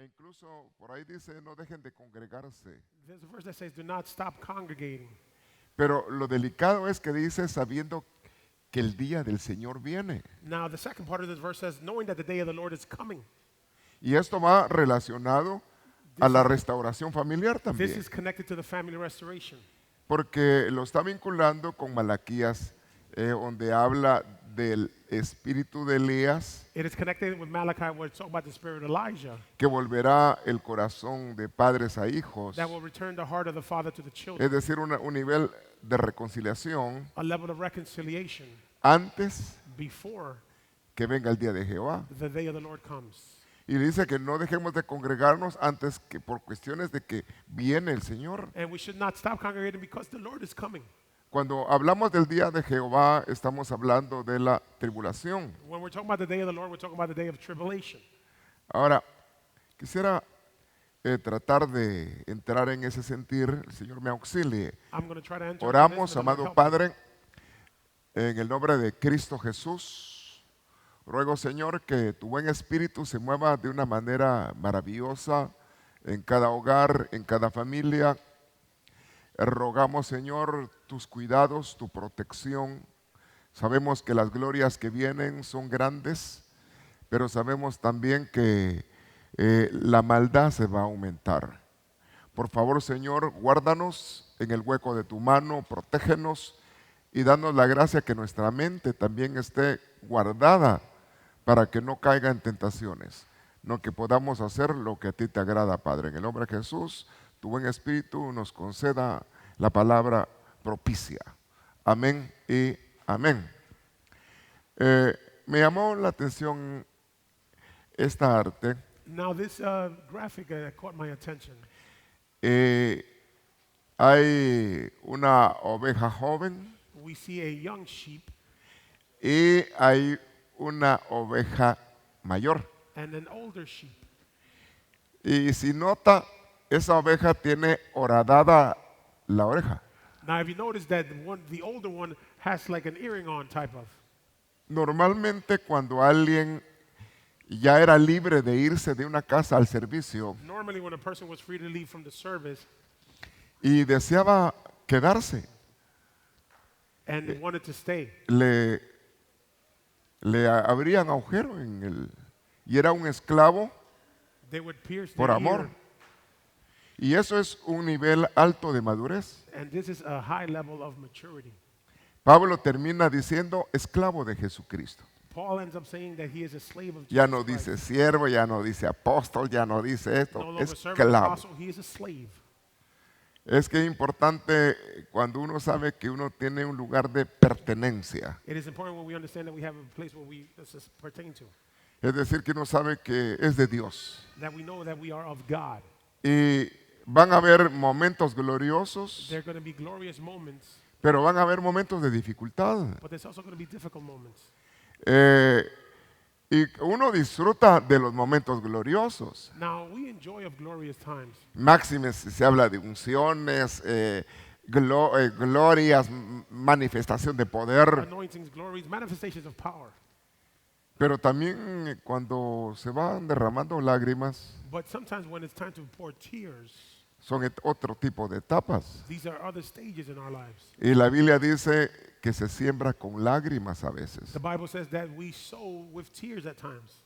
E incluso por ahí dice, no dejen de congregarse. There's a verse that says, do not stop congregating. Pero lo delicado es que dice, sabiendo que el día del Señor viene. Now, the second part of this verse says, knowing that the day of the Lord is coming. Y esto va relacionado a la restauración familiar This también. is connected to the family restoration. Porque lo está vinculando con Malaquías, donde habla del espíritu de Elías, It is connected with Malachi, where it's talking about the spirit of Elijah, que volverá el corazón de padres a hijos. that will return the heart of the father to the Es children, decir, un nivel de reconciliación a level of reconciliation antes before que venga el día de Jehová. the day of the Lord comes. Y dice que no dejemos de congregarnos antes que por cuestiones de que viene el Señor. And we should not stop congregating because the Lord is coming. Cuando hablamos del día de Jehová, estamos hablando de la tribulación. When we're talking about the day of the Lord, we're talking about the day of tribulation. Ahora, quisiera tratar de entrar en ese sentir. El Señor me auxilie. I'm going to try to enter into Oramos, this, but the Lord amado help me. Padre, en el nombre de Cristo Jesús. Ruego, Señor, que tu buen espíritu se mueva de una manera maravillosa en cada hogar, en cada familia. Rogamos, Señor, tus cuidados, tu protección. Sabemos que las glorias que vienen son grandes, pero sabemos también que la maldad se va a aumentar. Por favor, Señor, guárdanos en el hueco de tu mano, protégenos y danos la gracia que nuestra mente también esté guardada para que no caiga en tentaciones, no que podamos hacer lo que a ti te agrada, Padre. En el nombre de Jesús, tu buen espíritu nos conceda la palabra propicia. Amén y amén. Me llamó la atención esta arte. Now, this graphic caught my attention. Hay una oveja joven We see a young sheep y hay una oveja mayor. and an older sheep. Y si nota, esa oveja tiene horadada la oreja. Now, if you notice that the older one has like an earring on type of. Normalmente cuando alguien ya era libre de irse de una casa al servicio Normally, when a person was free to leave from the service y deseaba quedarse, and wanted to stay, le abrían agujero y era un esclavo they would pierce por their amor. ear. Y eso es un nivel alto de madurez. And this is a high level of maturity. Pablo termina diciendo esclavo de Jesucristo. Paul ends up saying that he is a slave of Jesus Ya no Christ. dice siervo, ya no dice apóstol, ya no dice No esto, longer servant, esclavo. apostle, he is a slave. Es que es importante cuando uno sabe que uno tiene un lugar de pertenencia. It is important when we understand that we have a place where we pertain to, Es decir, que uno sabe que es de Dios. that we know that we are of God. Y van a haber momentos gloriosos, There are going to be glorious moments, pero van a haber momentos de dificultad. but there's also going to be difficult moments. Y uno disfruta de los momentos gloriosos. Now, we enjoy of glorious times. Máxime si se habla de unciones, glorias, manifestación de poder. Anointings, glories, manifestations of power. Pero también cuando se van derramando lágrimas, But sometimes when it's time to pour tears, son otro tipo de etapas. these are other stages in our lives. Y la Biblia dice que se siembra con lágrimas a veces, The Bible says that we sow with tears at times,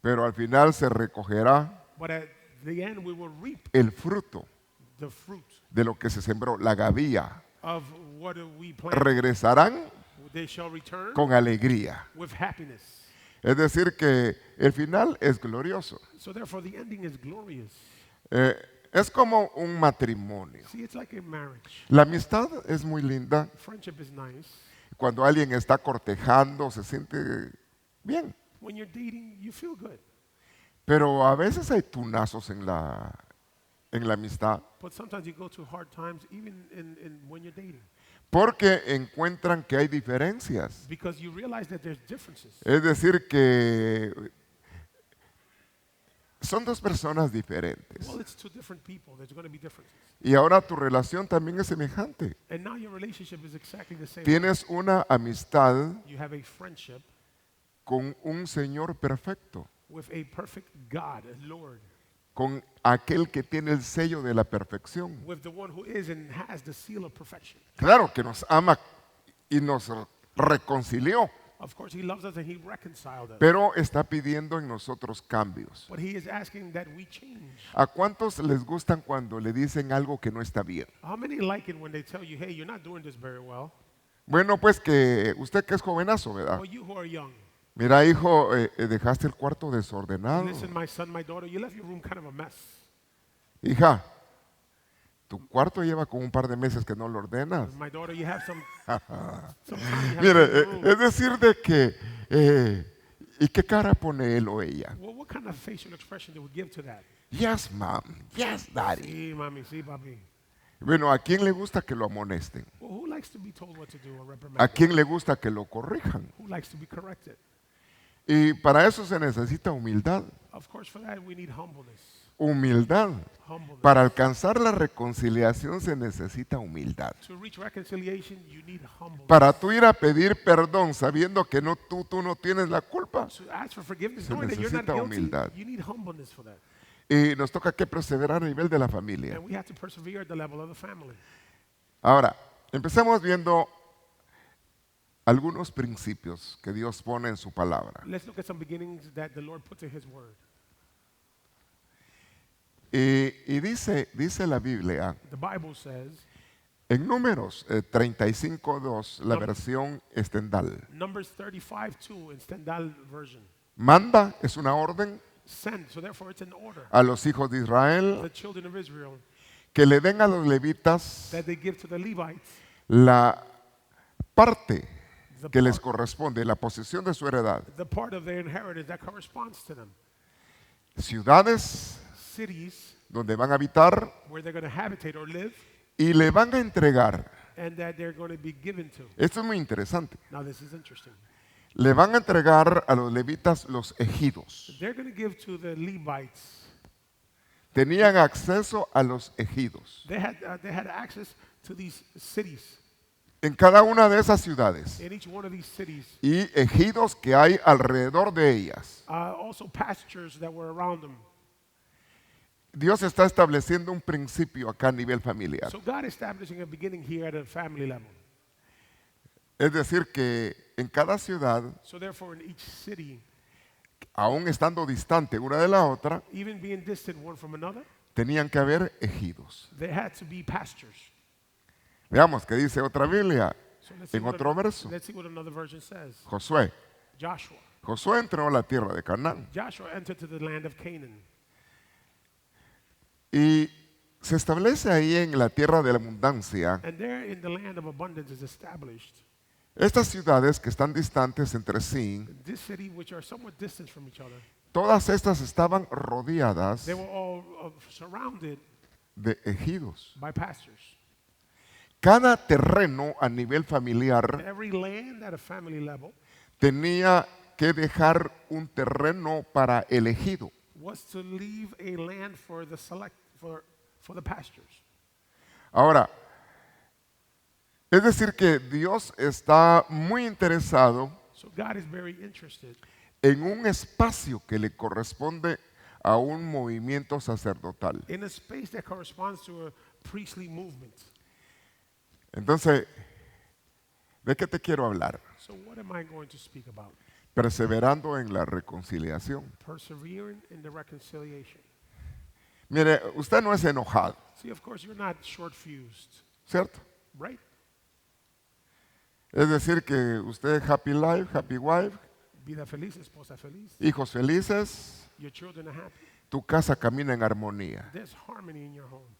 pero al final se recogerá but at the end we will reap el fruto the fruit de lo que se sembró, la gavilla. of what we plant. Regresarán They shall return con alegría. with happiness. Es decir, que el final es glorioso. So therefore the ending is glorious. Es como un matrimonio. See, it's like a marriage. La amistad es muy linda. Friendship is nice. Cuando alguien está cortejando, se siente bien. When you're dating, you feel good. Pero a veces hay tunazos en la amistad. But sometimes you go through hard times even when you're dating, Porque encuentran que hay diferencias. because you realize that there's differences. Es decir, que son dos personas diferentes. Well, it's two different people. There's going to be differences. Y ahora tu relación también es semejante. And now your relationship is exactly the same. Tienes una amistad You have a friendship con un Señor perfecto. with a perfect God, a Lord. con aquel que tiene el sello de la perfección. with the one who is and has the seal of perfection. Claro que nos ama y nos reconcilió, Of course, he loves us and he reconciled us. pero está pidiendo en nosotros cambios. But he is asking that we change. ¿A cuántos les gustan cuando le dicen algo que no está bien? How many like it when they tell you, hey, you're not doing this very well? Bueno, pues que usted que es jovenazo, ¿verdad? Or you who are young. Mira, hijo, dejaste el cuarto desordenado. Listen, my son, my daughter, you left your room kind of a mess. Hija, tu cuarto lleva como un par de meses que no lo ordenas. My daughter, you have some time you have Mire, in your room. es decir de que, ¿y qué cara pone él o ella? Well, what kind of facial expression they would give to that? Yes, mom. Yes, daddy. Sí, mami, sí, papi. Bueno, ¿a quién le gusta que lo amonesten? Well, who likes to be told what to do or ¿A reprimanded? quién le gusta que lo corrijan? Who likes to be corrected? Y para eso se necesita humildad. Of course, for that we need humbleness. Humildad. Humbleness. Para alcanzar la reconciliación se necesita humildad. To reach reconciliation, you need humbleness. Para tú ir a pedir perdón sabiendo que tú no tienes la culpa. To ask for forgiveness, Se knowing that you're not necesita guilty, humildad. you need humbleness for that. Y nos toca que perseverar a nivel de la familia. And we have to persevere at the level of the family. Ahora, empecemos viendo algunos principios que Dios pone en su palabra. Let's look at some beginnings that the Lord puts in His Word. Y dice la Biblia, The Bible says, en Números 35:2, la Num- versión Estendal. Numbers 35:2 in Stendhal version, Manda, es una orden, send. So therefore, it's an order. a los hijos de Israel The children of Israel que le den a los levitas that they give to the Levites la parte the que les part, corresponde, la posesión de su heredad. the part of their inheritance that corresponds to them. Ciudades Cities donde van a habitar where they're going to habitate or live, y le van a entregar. and that they're going to be given to. Esto es muy interesante. Now, this is interesting. Le van a entregar a los levitas los ejidos. They're going to give to the Levites. Tenían acceso a los ejidos. They had access to these cities, En cada una de esas ciudades. in each one of these cities. Y ejidos que hay alrededor de ellas. Also pastures that were around them. Dios está estableciendo un principio acá a nivel familiar. So God establishing a beginning here at a family level. Es decir, que en cada ciudad, So therefore, in each city, aún estando distante una de la otra, even being distant one from another, tenían que haber ejidos. there had to be pastures. Veamos qué dice otra Biblia So let's see, en what otro verso. let's see what another version says. Josué. Joshua. Josué entró a la tierra de Canaán Joshua entered to the land of Canaan. y se establece ahí en la tierra de la abundancia. And there in the land of abundance is established. Estas ciudades que están distantes entre sí, This city, which are somewhat distant from each other, todas estas estaban rodeadas they were all surrounded de ejidos. by pastures. Cada terreno a nivel familiar Every land at a family level tenía que dejar un terreno para el ejido. was to leave a land for the for the pastures. Ahora, es decir que Dios está muy interesado So God is very interested en un espacio que le corresponde a un movimiento sacerdotal. in a space that corresponds to a priestly movement. Entonces, ¿de qué te quiero hablar? So what am I going to speak about? Perseverando en la reconciliación. Persevering in the reconciliation. Mire, usted no es enojado, See, of course, you're not short-fused, ¿cierto? right? Es decir que usted happy life, happy wife, Vida feliz, esposa feliz. hijos felices, Your children are happy. tu casa camina en armonía. There's harmony in your home.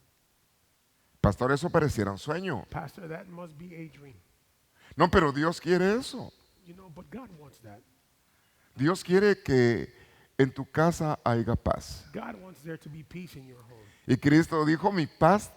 Pastor, eso pareciera un sueño. Pastor, that must be a dream. No, pero Dios quiere eso. You know, but God wants that. Dios quiere que en tu casa haya paz. God wants there to be peace in your home. Y Cristo dijo, mi paz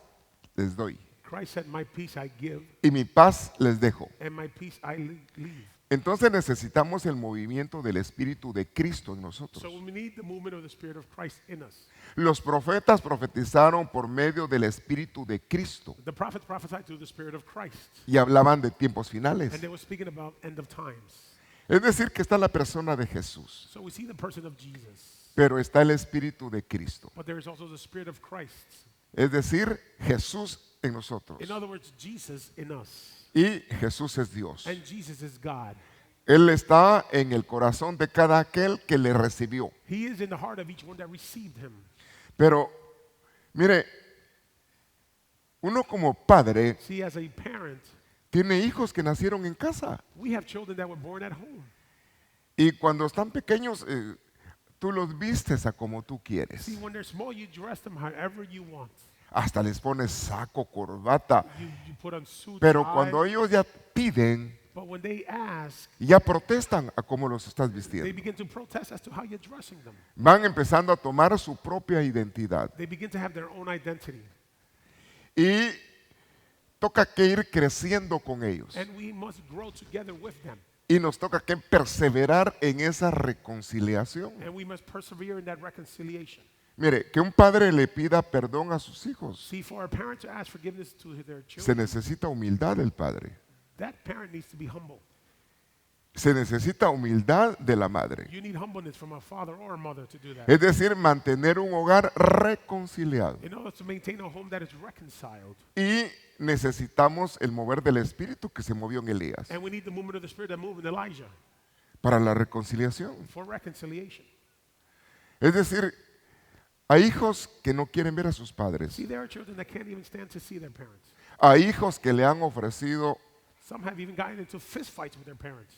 les doy Christ said, my peace I give, y mi paz les dejo. and my peace I leave. Entonces necesitamos el movimiento del Espíritu de Cristo en So nosotros. we need the movement of the Spirit of Christ in us. Los profetas profetizaron por medio del Espíritu de Cristo The prophets prophesied through the Spirit of Christ, y hablaban de tiempos and finales. they were speaking about end of times. Es decir, que está la persona de Jesús. So we see the person of Jesus. pero está el Espíritu de Cristo. but there is also the Spirit of Christ. Es decir, Jesús en nosotros. In other words, Jesus in us. Y Jesús es Dios. And Jesus is God. Él está en el corazón de cada aquel que le recibió. He is in the heart of each one that received him. Pero, mire, uno como padre See, as a parent, tiene hijos que nacieron en casa. we have children that were born at home. Y cuando están pequeños, tú los vistes a como tú quieres. See, when they're small, you dress them however you want. Hasta les pones saco, corbata. You put on suit, Pero tie, cuando ellos ya piden, but when they ask, ya protestan a cómo los estás they vistiendo. begin to protest as to how you're dressing them. Van empezando a tomar su propia identidad. They begin to have their own identity. Y toca que ir creciendo con ellos. And we must grow together with them. Y nos toca que perseverar en esa reconciliación. And we must persevere in that reconciliation. Mire, que un padre le pida perdón a sus hijos. See, for a parent to ask forgiveness to their Se children, necesita humildad del padre. that parent needs to be humble. Se necesita humildad de la madre. You need humbleness from a father or a mother to do that. Es decir, mantener un hogar reconciliado. In order to maintain a home that is reconciled. Y necesitamos el mover del Espíritu que se movió en Elías And we need the movement of the Spirit that moved in Elijah para la reconciliación. for reconciliation. Es decir, hay hijos que no quieren ver a sus padres. See, there are children that can't even stand to see their parents. Hay hijos que le han ofrecido Some have even gotten into fist fights with their parents.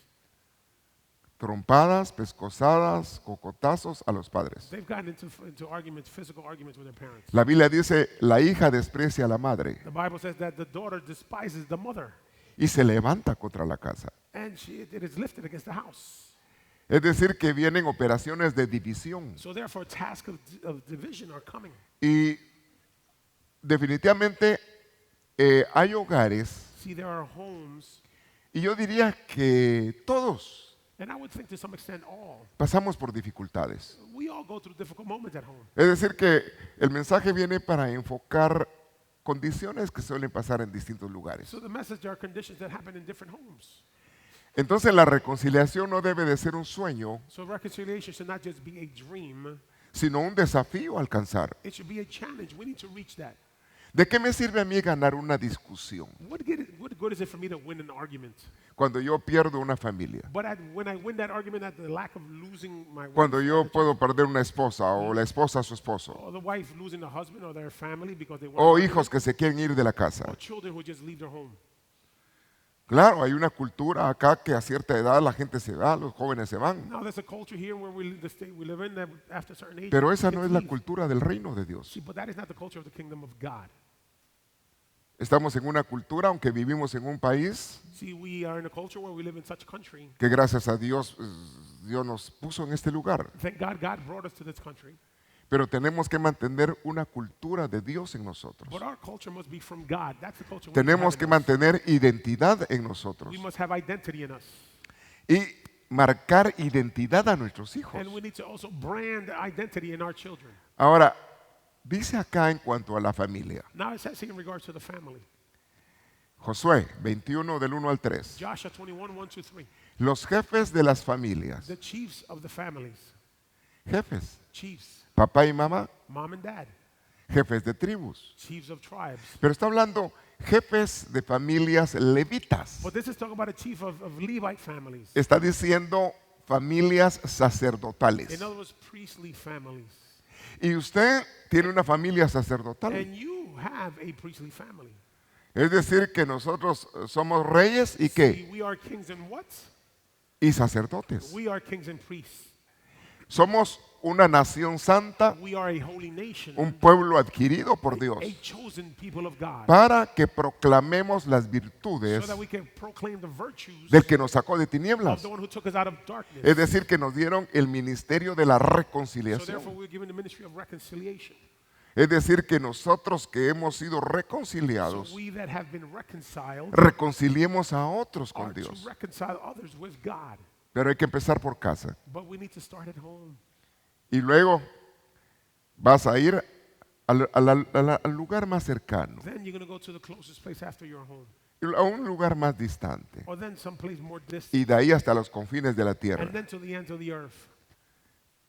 trompadas, pescosadas, cocotazos a los padres. They've gotten into arguments, physical arguments with their parents. La Biblia dice, la hija desprecia a la madre The Bible says that the daughter despises the mother, y se levanta contra la casa. and it is lifted against the house. Es decir, que vienen operaciones de división. So therefore, tasks of division are coming. Y definitivamente hay hogares, See, there are homes, y yo diría que todos and I would think to some extent all. pasamos por dificultades. We all go through difficult moments at home. Es decir, que el mensaje viene para enfocar condiciones que suelen pasar en distintos lugares. So the message are conditions that happen in different homes. Entonces la reconciliación no debe de ser un sueño, So reconciliation should not just be a dream, sino un desafío a alcanzar. it should be a challenge. We need to reach that. ¿De qué me sirve a mí ganar una discusión What good is it for me to win an argument? cuando yo pierdo una familia? But when I win that argument at the lack of losing my wife, Cuando yo puedo perder una esposa o la esposa a su esposo, or the wife losing the husband or their family because they want o an hijos argument, que se quieren ir de la casa. or children who just leave their home. Claro, hay una cultura acá que a cierta edad la gente se va, los jóvenes se van, Now there's a culture here where the state we live in that after a certain age, pero esa no kids es la leave. cultura del reino de Dios. See, but that is not the culture of the kingdom of God. Estamos en una cultura, aunque vivimos en un país See, we are in a culture where we live in such a country. que gracias a Dios, Dios nos puso en este lugar. Thank God God brought us to this country. Pero tenemos que mantener una cultura de Dios en nosotros. But our culture must be from God. That's the culture we Tenemos have que in us. mantener identidad en nosotros We must have identity in us. y marcar identidad a nuestros hijos. And we need to also brand identity in our children. Ahora, dice acá en cuanto a la familia, Now it says here in regards to the family. Josué 21 del 1 al 3. Joshua 21, 1 to 3. Los jefes de las familias, The chiefs of the families. jefes, Chiefs, papá y mamá, mom and dad. jefes de tribus. Chiefs of tribes. Pero está hablando jefes de familias levitas. But this is talking about a chief of Levite families. Está diciendo familias sacerdotales. In other words, priestly families. Y usted tiene una familia sacerdotal. And you have a priestly family. Es decir, que nosotros somos reyes y See, qué? we are kings and what? Y sacerdotes. We are kings and priests. Somos una nación santa, We are a holy nation. un pueblo adquirido por Dios, A chosen people of God. para que proclamemos las So virtudes that we can proclaim the virtues del que nos sacó de of tinieblas. the one who took us out of darkness. Es decir, que nos dieron el ministerio de la So reconciliación. therefore we're given the ministry of reconciliation. Es decir, que nosotros que hemos sido So reconciliados, we that have been reconciled reconciliemos a otros are con to Dios. reconcile others with God. Pero hay que empezar por casa. But we need to start at home. Y luego vas a ir al lugar más cercano, Then you're going to go to the closest place after your home. a un lugar más distante. Or then someplace more distant. Y de ahí hasta los confines de la And tierra. then to the ends of the earth.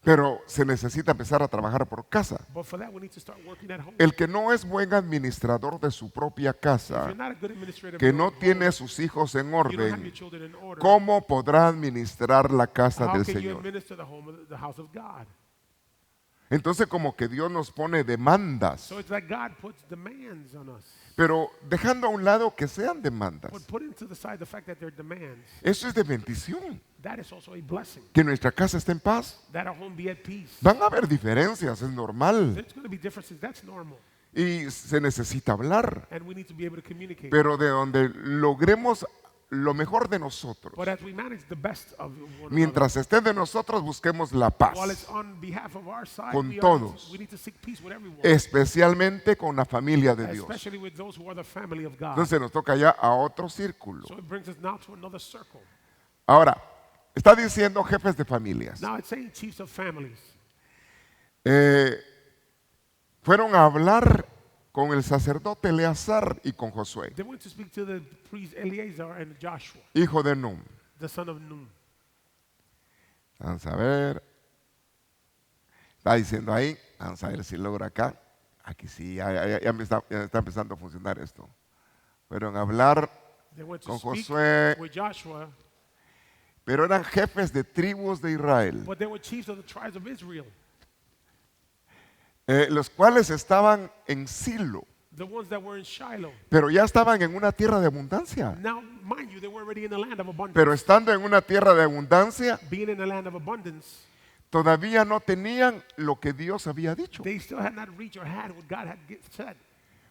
Pero se necesita empezar a trabajar por casa. But for that, we need to start working at home. El que no es buen administrador de su propia If casa, you're not a good administrator of que your no own home, tiene a sus hijos en you don't have your orden, children in order, ¿cómo podrá administrar la casa how del can you Señor? administer the home of the house of God? Entonces como que Dios nos pone demandas, So it's like God puts demands on us. pero dejando a un lado que sean demandas. But putting to the side the fact that they're demands, Eso es de bendición. that is also a blessing. Que nuestra casa esté en paz. That our home be at peace. Van a haber diferencias, es normal. There's going to be differences, that's normal. Y se necesita hablar. And we need to be able to communicate. Pero de donde logremos lo mejor de nosotros. But as we manage the best of one another, Mientras esté de nosotros, busquemos la paz. while it's on behalf of our side, Con we todos. need to seek peace with everyone. Especialmente con la familia de Dios. Especially with those who are the family of God. Entonces nos toca ya a otro círculo. So it brings us now to another circle. Ahora, está diciendo jefes de familias. Now it's saying chiefs of families. Fueron a hablar con el sacerdote Eleazar y con Josué, They went to speak to the priest Eleazar and Joshua, hijo de Nun. the son of Nun. Vamos a ver. Está diciendo ahí. Vamos a ver si logra acá. Aquí sí, ya está empezando a funcionar esto. Fueron a hablar, They went to Con speak Josué. with Joshua, pero eran jefes de tribus de Israel, but they were chiefs of the tribes of Israel, los cuales estaban en Silo, the ones that were in Shiloh. pero ya estaban en una tierra de abundancia. Now, mind you, they were already in the land of abundance. Pero estando en una tierra de abundancia, Being in the land of abundance, todavía no tenían lo que Dios había dicho. they still had not reached or had what God had said.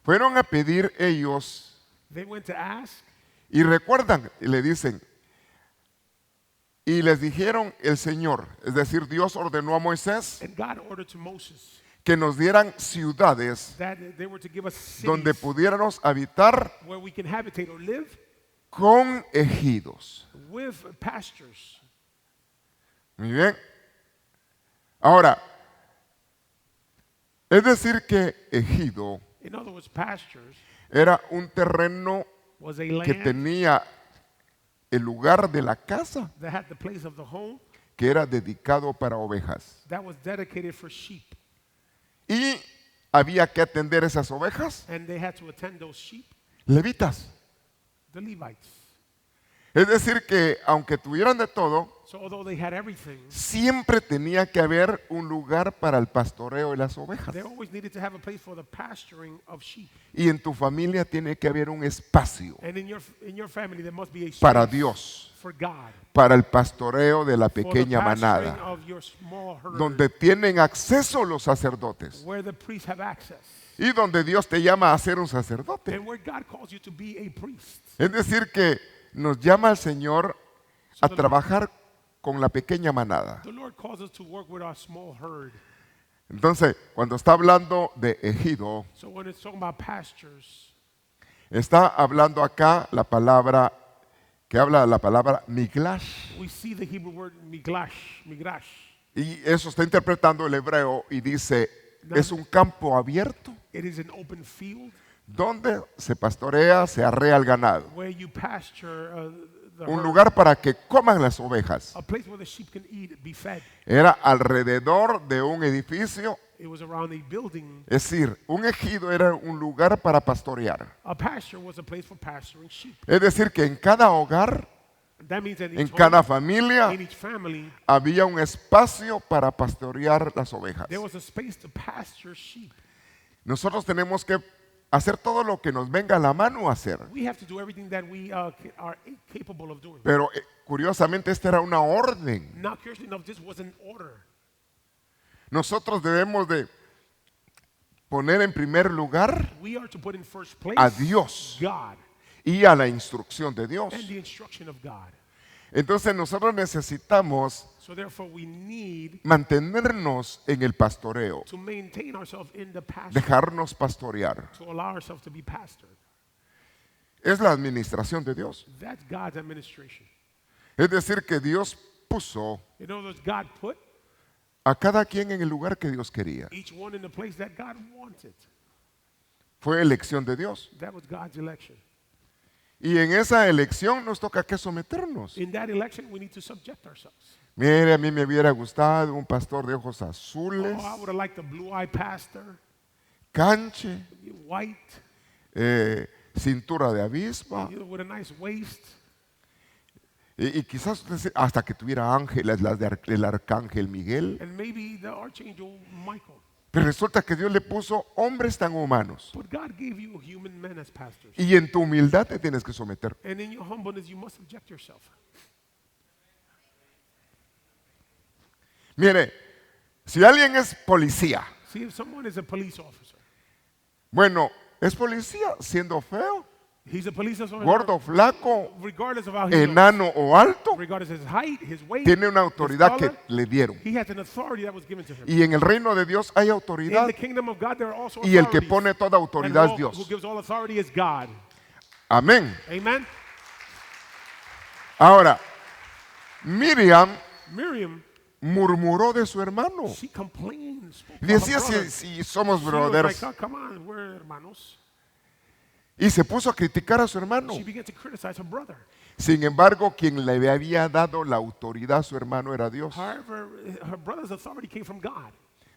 Fueron a pedir ellos They went to ask, y recuerdan, y le dicen, y les dijeron el Señor, es decir, Dios ordenó a Moisés and God ordered to Moses que nos dieran ciudades that they were to give us donde cities pudiéramos habitar where we can habitate or live con ejidos. with pastures. Muy bien. Ahora, es decir que ejido In other words, pastures era un terreno was a que land tenía el lugar de la casa, that had the place of the home que era dedicado para ovejas. that was dedicated for sheep. Y había que atender esas ovejas, And they had to attend those sheep, levitas. the Levites. Es decir que aunque tuvieran de todo, So although they had everything, siempre tenía que haber un lugar para el pastoreo de las ovejas. they always needed to have a place for the pasturing of sheep. Y en tu familia tiene que haber un espacio And in your family there must be a para space Dios, for God, para el pastoreo de la for the pequeña pasturing manada, of your small herd, donde tienen acceso los sacerdotes where the priests have access, y donde Dios te llama a ser un sacerdote. and where God calls you to be a priest. Es decir que nos llama al Señor a trabajar con la pequeña manada. The Lord calls us to work with our small herd. Entonces, cuando está hablando de ejido, So when it's talking about pastures, está hablando acá la palabra que habla la palabra miglash. we see the Hebrew word migrash. Y eso está interpretando el hebreo y dice, es un campo abierto It is an open field donde se pastorea, se arrea el ganado. where you pasture the Un herd. lugar para que coman las ovejas. A place where the sheep can eat, be fed. Era alrededor de un edificio, It was around a building. es decir, un ejido era un lugar para pastorear. A pasture was a place for pasturing sheep. Es decir, que en cada hogar, That means that in en each cada home, familia, in each family, había un espacio para pastorear las ovejas. there was a space to pasture sheep. Nosotros tenemos que hacer todo lo que nos venga a la mano a hacer. We have to do everything that we are capable of doing. Pero curiosamente esta era una orden. Now, curiously enough, this was an order. Nosotros debemos de poner en primer lugar We are to put in first place a Dios God y a la instrucción de Dios. and the instruction of God. Entonces nosotros necesitamos So therefore, we need mantenernos en el pastoreo, to maintain ourselves in the pasture, dejarnos pastorear. to allow ourselves to be pastored. Es la administración de Dios. That's God's administration. Es decir, que Dios puso In other words, God put a cada quien en el lugar que Dios quería. each one in the place that God wanted. Fue elección de Dios. That was God's election. Y en esa elección nos toca que someternos. In that election, we need to subject ourselves. Mire, a mí me hubiera gustado un pastor de ojos azules, Oh, I would have liked a blue-eyed pastor, canche, white, cintura de avispa, with a nice waist. y quizás hasta que tuviera ángeles, las del arcángel Miguel. And maybe the archangel Michael. Pero resulta que Dios le puso hombres tan humanos. But God gave you human men as pastors. Y en tu humildad te tienes que someter. And in your humbleness, you must subject yourself. Mire, si alguien es policía, See, if someone is a police officer, bueno, es policía siendo feo, he's a police officer. gordo, flaco, Regardless of how he looks, enano o alto, regardless of his height, his weight, tiene una his autoridad que color, le dieron. he has an authority that was given to him. Y en el reino de Dios hay In autoridad, the kingdom of God, there are also y el que authorities. pone toda And autoridad es who Dios. gives all authority is God. Amén. Amen. Ahora, Miriam Miriam, murmuró de su hermano. she complained. Spoke Y about her decía, brother. si somos She was brothers. like, "Oh, come on, we're hermanos." Y se puso a criticar a su hermano. She began to criticize her brother. Sin embargo, quien le había dado la autoridad a su hermano era Dios. However, her brother's authority came from God.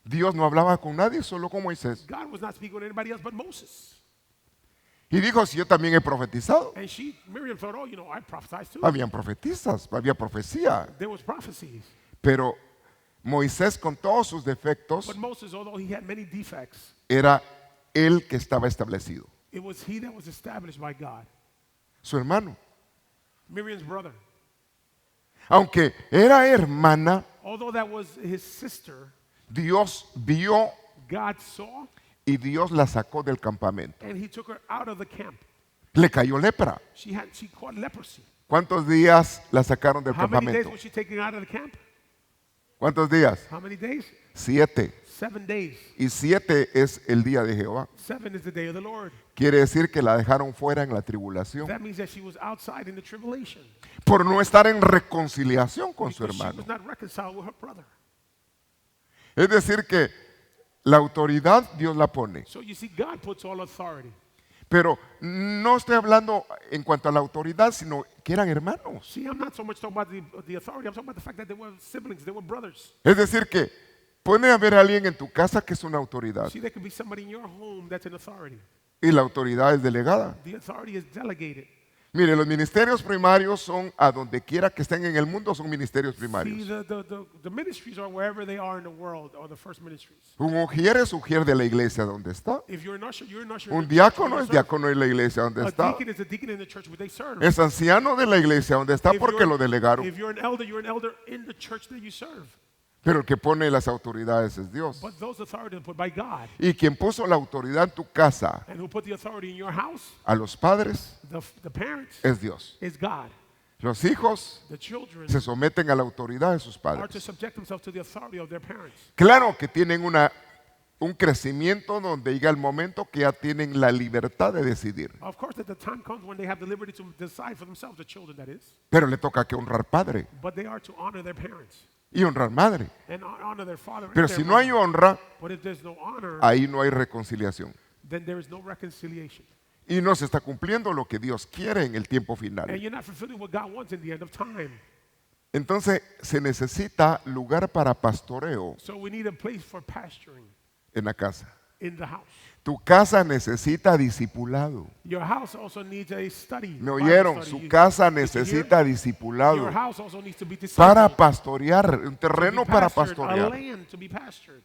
Dios no hablaba con nadie, solo con Moisés. God was not speaking with anybody else but Moses. Y dijo, si yo también he profetizado. And Miriam thought, oh, I prophesied too. Habían profetistas, había profecía. There was prophecies. Pero Moisés, con todos sus defectos, But Moses, although he had many defects, era el que estaba establecido. it was he that was established by God. Su hermano. Miriam's brother. Aunque era hermana, Although that was his sister, Dios vio God saw y Dios la sacó del campamento. and he took her out of the camp. Le cayó lepra. She caught leprosy. ¿Cuántos días la sacaron del How many days campamento? was she taken out of the camp? ¿Cuántos días? How many days? 7. 7 days. Y 7 es el día de Jehová. 7 is the day of the Lord. Quiere decir que la dejaron fuera en la tribulación That means that she was outside in the tribulation. por no estar en reconciliación con su Because she hermano. was not reconciled with her brother. Es decir que la autoridad Dios la pone. So you see, God puts all authority. Pero no estoy hablando en cuanto a la autoridad, sino que eran hermanos. See, I'm not so much talking about the authority. I'm talking about the fact that they were siblings. They were brothers. Es decir que puede haber alguien en tu casa que es una autoridad See, there could be somebody in your home that's an authority. y la autoridad es delegada. The authority is delegated. Mire, los ministerios primarios son a donde quiera que estén en el mundo, son ministerios See, primarios. the ministries are wherever they are in the world, are the first ministries. Un ujier es ujier de la iglesia donde está. If you're an usher, you're an usher. Un in the church diácono where es you serve. diácono de la iglesia donde A está. deacon is a deacon in the church where they serve. Es anciano de la iglesia donde está If porque lo delegaron. If you're an elder in the church that you serve. Pero el que pone las autoridades es Dios. But those authorities are put by God. Y quien puso la autoridad en tu casa And who put the authority in your house, a los padres the parents, es Dios. is God. Los hijos The children se someten a la autoridad de sus are to padres. subject themselves to the authority of their parents. Claro que tienen un crecimiento donde llega el momento que ya tienen la libertad de decidir. Of course, at the time comes when they have the liberty to decide for themselves, the children that is. Pero le toca que honrar padre But they are to honor their parents y honrar madre. and honor their father. and Pero their si no hay mother. honra, But if there's no honor, ahí no hay reconciliación. then there is no reconciliation. Y no se está cumpliendo lo que Dios quiere en el tiempo And final. you're not fulfilling what God wants in the end of time. Entonces se necesita lugar para pastoreo So we need a place for pasturing en la casa. in the house. Tu casa necesita discipulado. Your house also needs a study. ¿Me Bible oyeron? study. Su casa Did you hear? necesita Your discipulado house also needs to be para discipled, pastorear, un to terreno be para pastured, a pastorear. land to be pastured.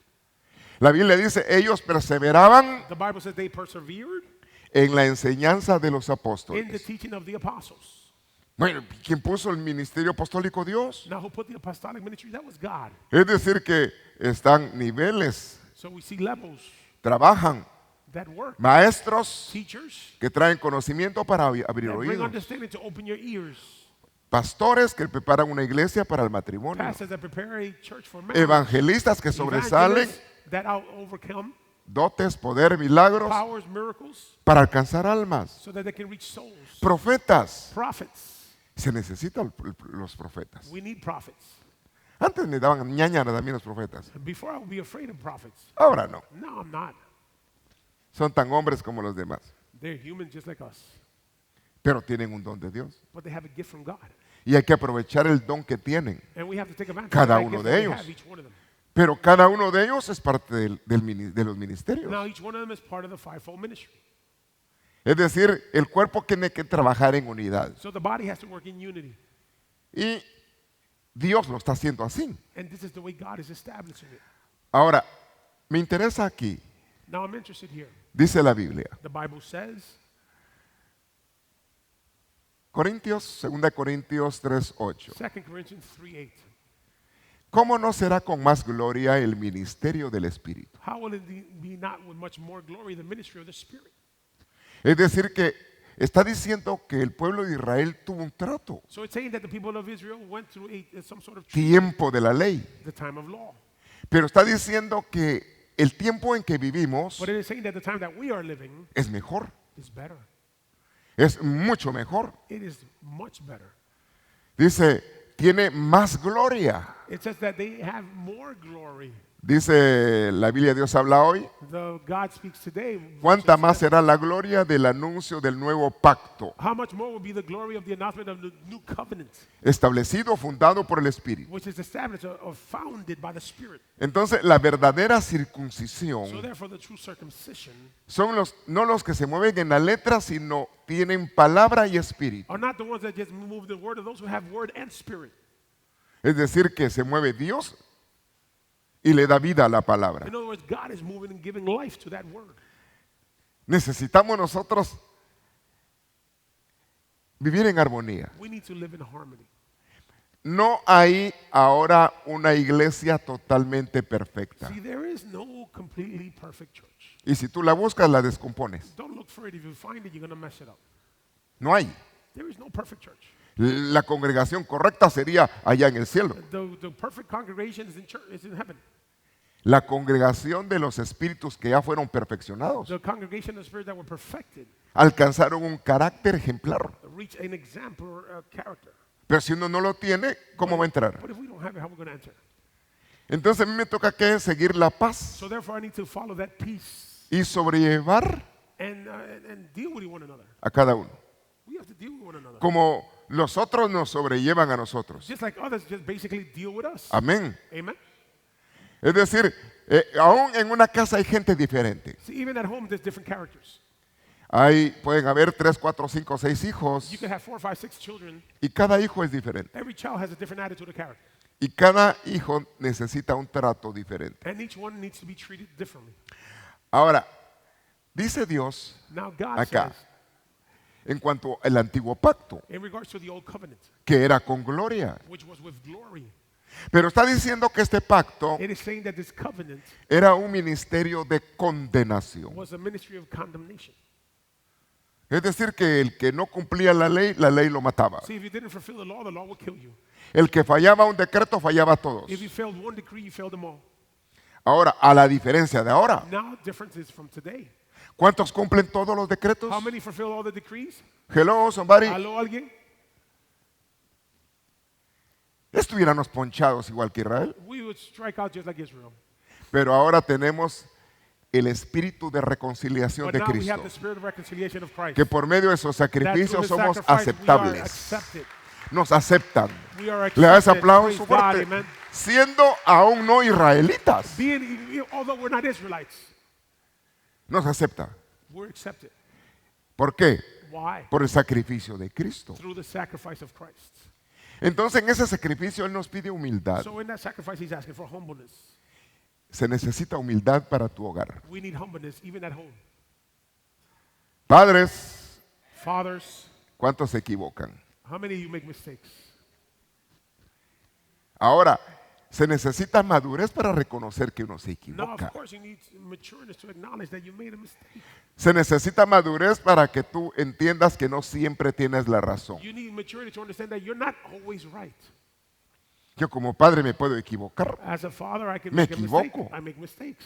La Biblia dice, ellos perseveraban The Bible says they persevered en la enseñanza de los in the apóstoles. teaching of the apostles. Bueno, ¿quién puso el ministerio apostólico? Dios. Now, who put the apostolic ministry? That was God. Es decir, que están niveles, So we see levels trabajan, that work. maestros Teachers que traen conocimiento para abrir that bring oídos, understanding to open your ears. pastores que preparan una iglesia para el matrimonio, Pastors that prepare a church for marriage. evangelistas que sobresalen, Evangelists that overcome dotes, poder, milagros powers, miracles, para alcanzar almas, so that they can reach souls. profetas. Prophets. Se necesitan los profetas. We need prophets. Antes me daban ñañaras a mí los profetas. Before I would be afraid of prophets. Ahora no. No, I'm not. Son tan hombres como los demás. They're human just like us. Pero tienen un don de Dios. But they have a gift from God. Y hay que aprovechar el don que tienen. And we have to take advantage Cada of that uno gift de that we ellos. have, each one of them. Pero cada uno de ellos es parte de los ministerios. Now each one of them is part of the fivefold ministry. Es decir, el cuerpo tiene que trabajar en unidad. So the body has to work in unity. Y Dios lo está haciendo así. And this is the way God is establishing it. Ahora, me interesa aquí, Now I'm interested here. dice la Biblia, The Bible says, Corintios, 2 Corintios 3:8. 2 Corinthians 3:8. ¿Cómo no será con más gloria el ministerio del Espíritu? How will it be not with much more glory the ministry of the Spirit? Es decir, que está diciendo que el pueblo de Israel tuvo un trato, So it's saying that the people of Israel went through some sort of tiempo de la ley. the time of law. Pero está diciendo que el tiempo en que vivimos But it is saying that the time that we are living es mejor, is better. es mucho mejor. It is much better. Dice, tiene más gloria. It says that they have more glory. Dice la Biblia, Dios habla hoy. The God speaks today. ¿Cuánta más será la gloria del anuncio del nuevo pacto, How much more will be the glory of the announcement of the new covenant, establecido, fundado por el Espíritu? which is established or founded by the Spirit. Entonces, la verdadera So circuncisión therefore, the true circumcision son no los que se mueven en la letra, sino tienen palabra y espíritu. are not the ones that just move the word, of those who have word and spirit. Es decir, que se mueve Dios y le da vida a la palabra. In other words, God is moving and giving life to that word. Necesitamos nosotros vivir en armonía. We need to live in harmony. No hay ahora una iglesia totalmente perfecta. See, there is no completely perfect church. Y si tú la buscas, la descompones. Don't look for it. If you find it, you're going to mess it up. No hay. There is no perfect church. La congregación correcta sería allá en el cielo. The perfect congregation is in heaven. La congregación de los espíritus que ya fueron perfeccionados. The congregation of spirits that were perfected Alcanzaron un carácter ejemplar. reach an exemplar character. Pero si uno no lo tiene, ¿cómo va a entrar? But if we don't have it, how are we going to enter? Entonces a mí me toca que seguir la paz So therefore, I need to follow that peace y sobrellevar and deal with one another. a cada uno. We have to deal with one another. Como los otros nos sobrellevan a nosotros. Just like others just basically deal with us. Amén. Amen? Es decir, aún en una casa hay gente diferente. See, even at home, there's different characters. Pueden haber 3, 4, 5, 6 hijos You can have 4, 5, 6 children. y cada hijo es diferente. Every child has a different attitude or character. Y cada hijo necesita un trato diferente. And each one needs to be treated differently. Ahora, dice Dios Now, God acá, says, en cuanto al antiguo pacto, in regards to the old covenant, que era con gloria. which was with glory, Pero está diciendo que este pacto it is saying that this covenant era un ministerio de condenación. was a ministry of condemnation. Es decir, que el que no cumplía la ley lo mataba. See, if you didn't fulfill the law will kill you. El que fallaba un decreto, fallaba a todos. If you failed one decree, you failed them all. Ahora, a la diferencia de ahora, Now, difference is from today. ¿cuántos cumplen todos los decretos? How many fulfill all the decrees? Hello, somebody. ¿Aló, alguien? Estuviéramos ponchados igual que Israel. We would strike out just like Israel. Pero ahora tenemos el espíritu de reconciliación But de now we have Cristo. the spirit of reconciliation of Christ. Que por medio de esos That through sacrificios the somos sacrifice we are aceptables. accepted. Nos aceptan. We are Le das accepted. aplauso Praise God, fuerte. amen. Siendo aún no israelitas, Although we're not Israelites, nos acepta. we're accepted. ¿Por qué? Why? Por el sacrificio de Cristo. Through the sacrifice of Christ. Entonces en ese sacrificio Él nos pide humildad. So in that sacrifice, he's asking for humbleness. Se necesita humildad para tu hogar. We need humbleness even at home. Padres, Fathers, ¿cuántos se equivocan? how many of you make mistakes? Ahora, se necesita madurez para reconocer que uno se Now, equivoca. of course, you need matureness to acknowledge that you made a mistake. Se necesita madurez para que tú entiendas que no siempre tienes la razón. You need maturity to understand that you're not always right. Yo como padre me puedo equivocar, As a father, I can Me make a mistake. equivoco. I make mistakes.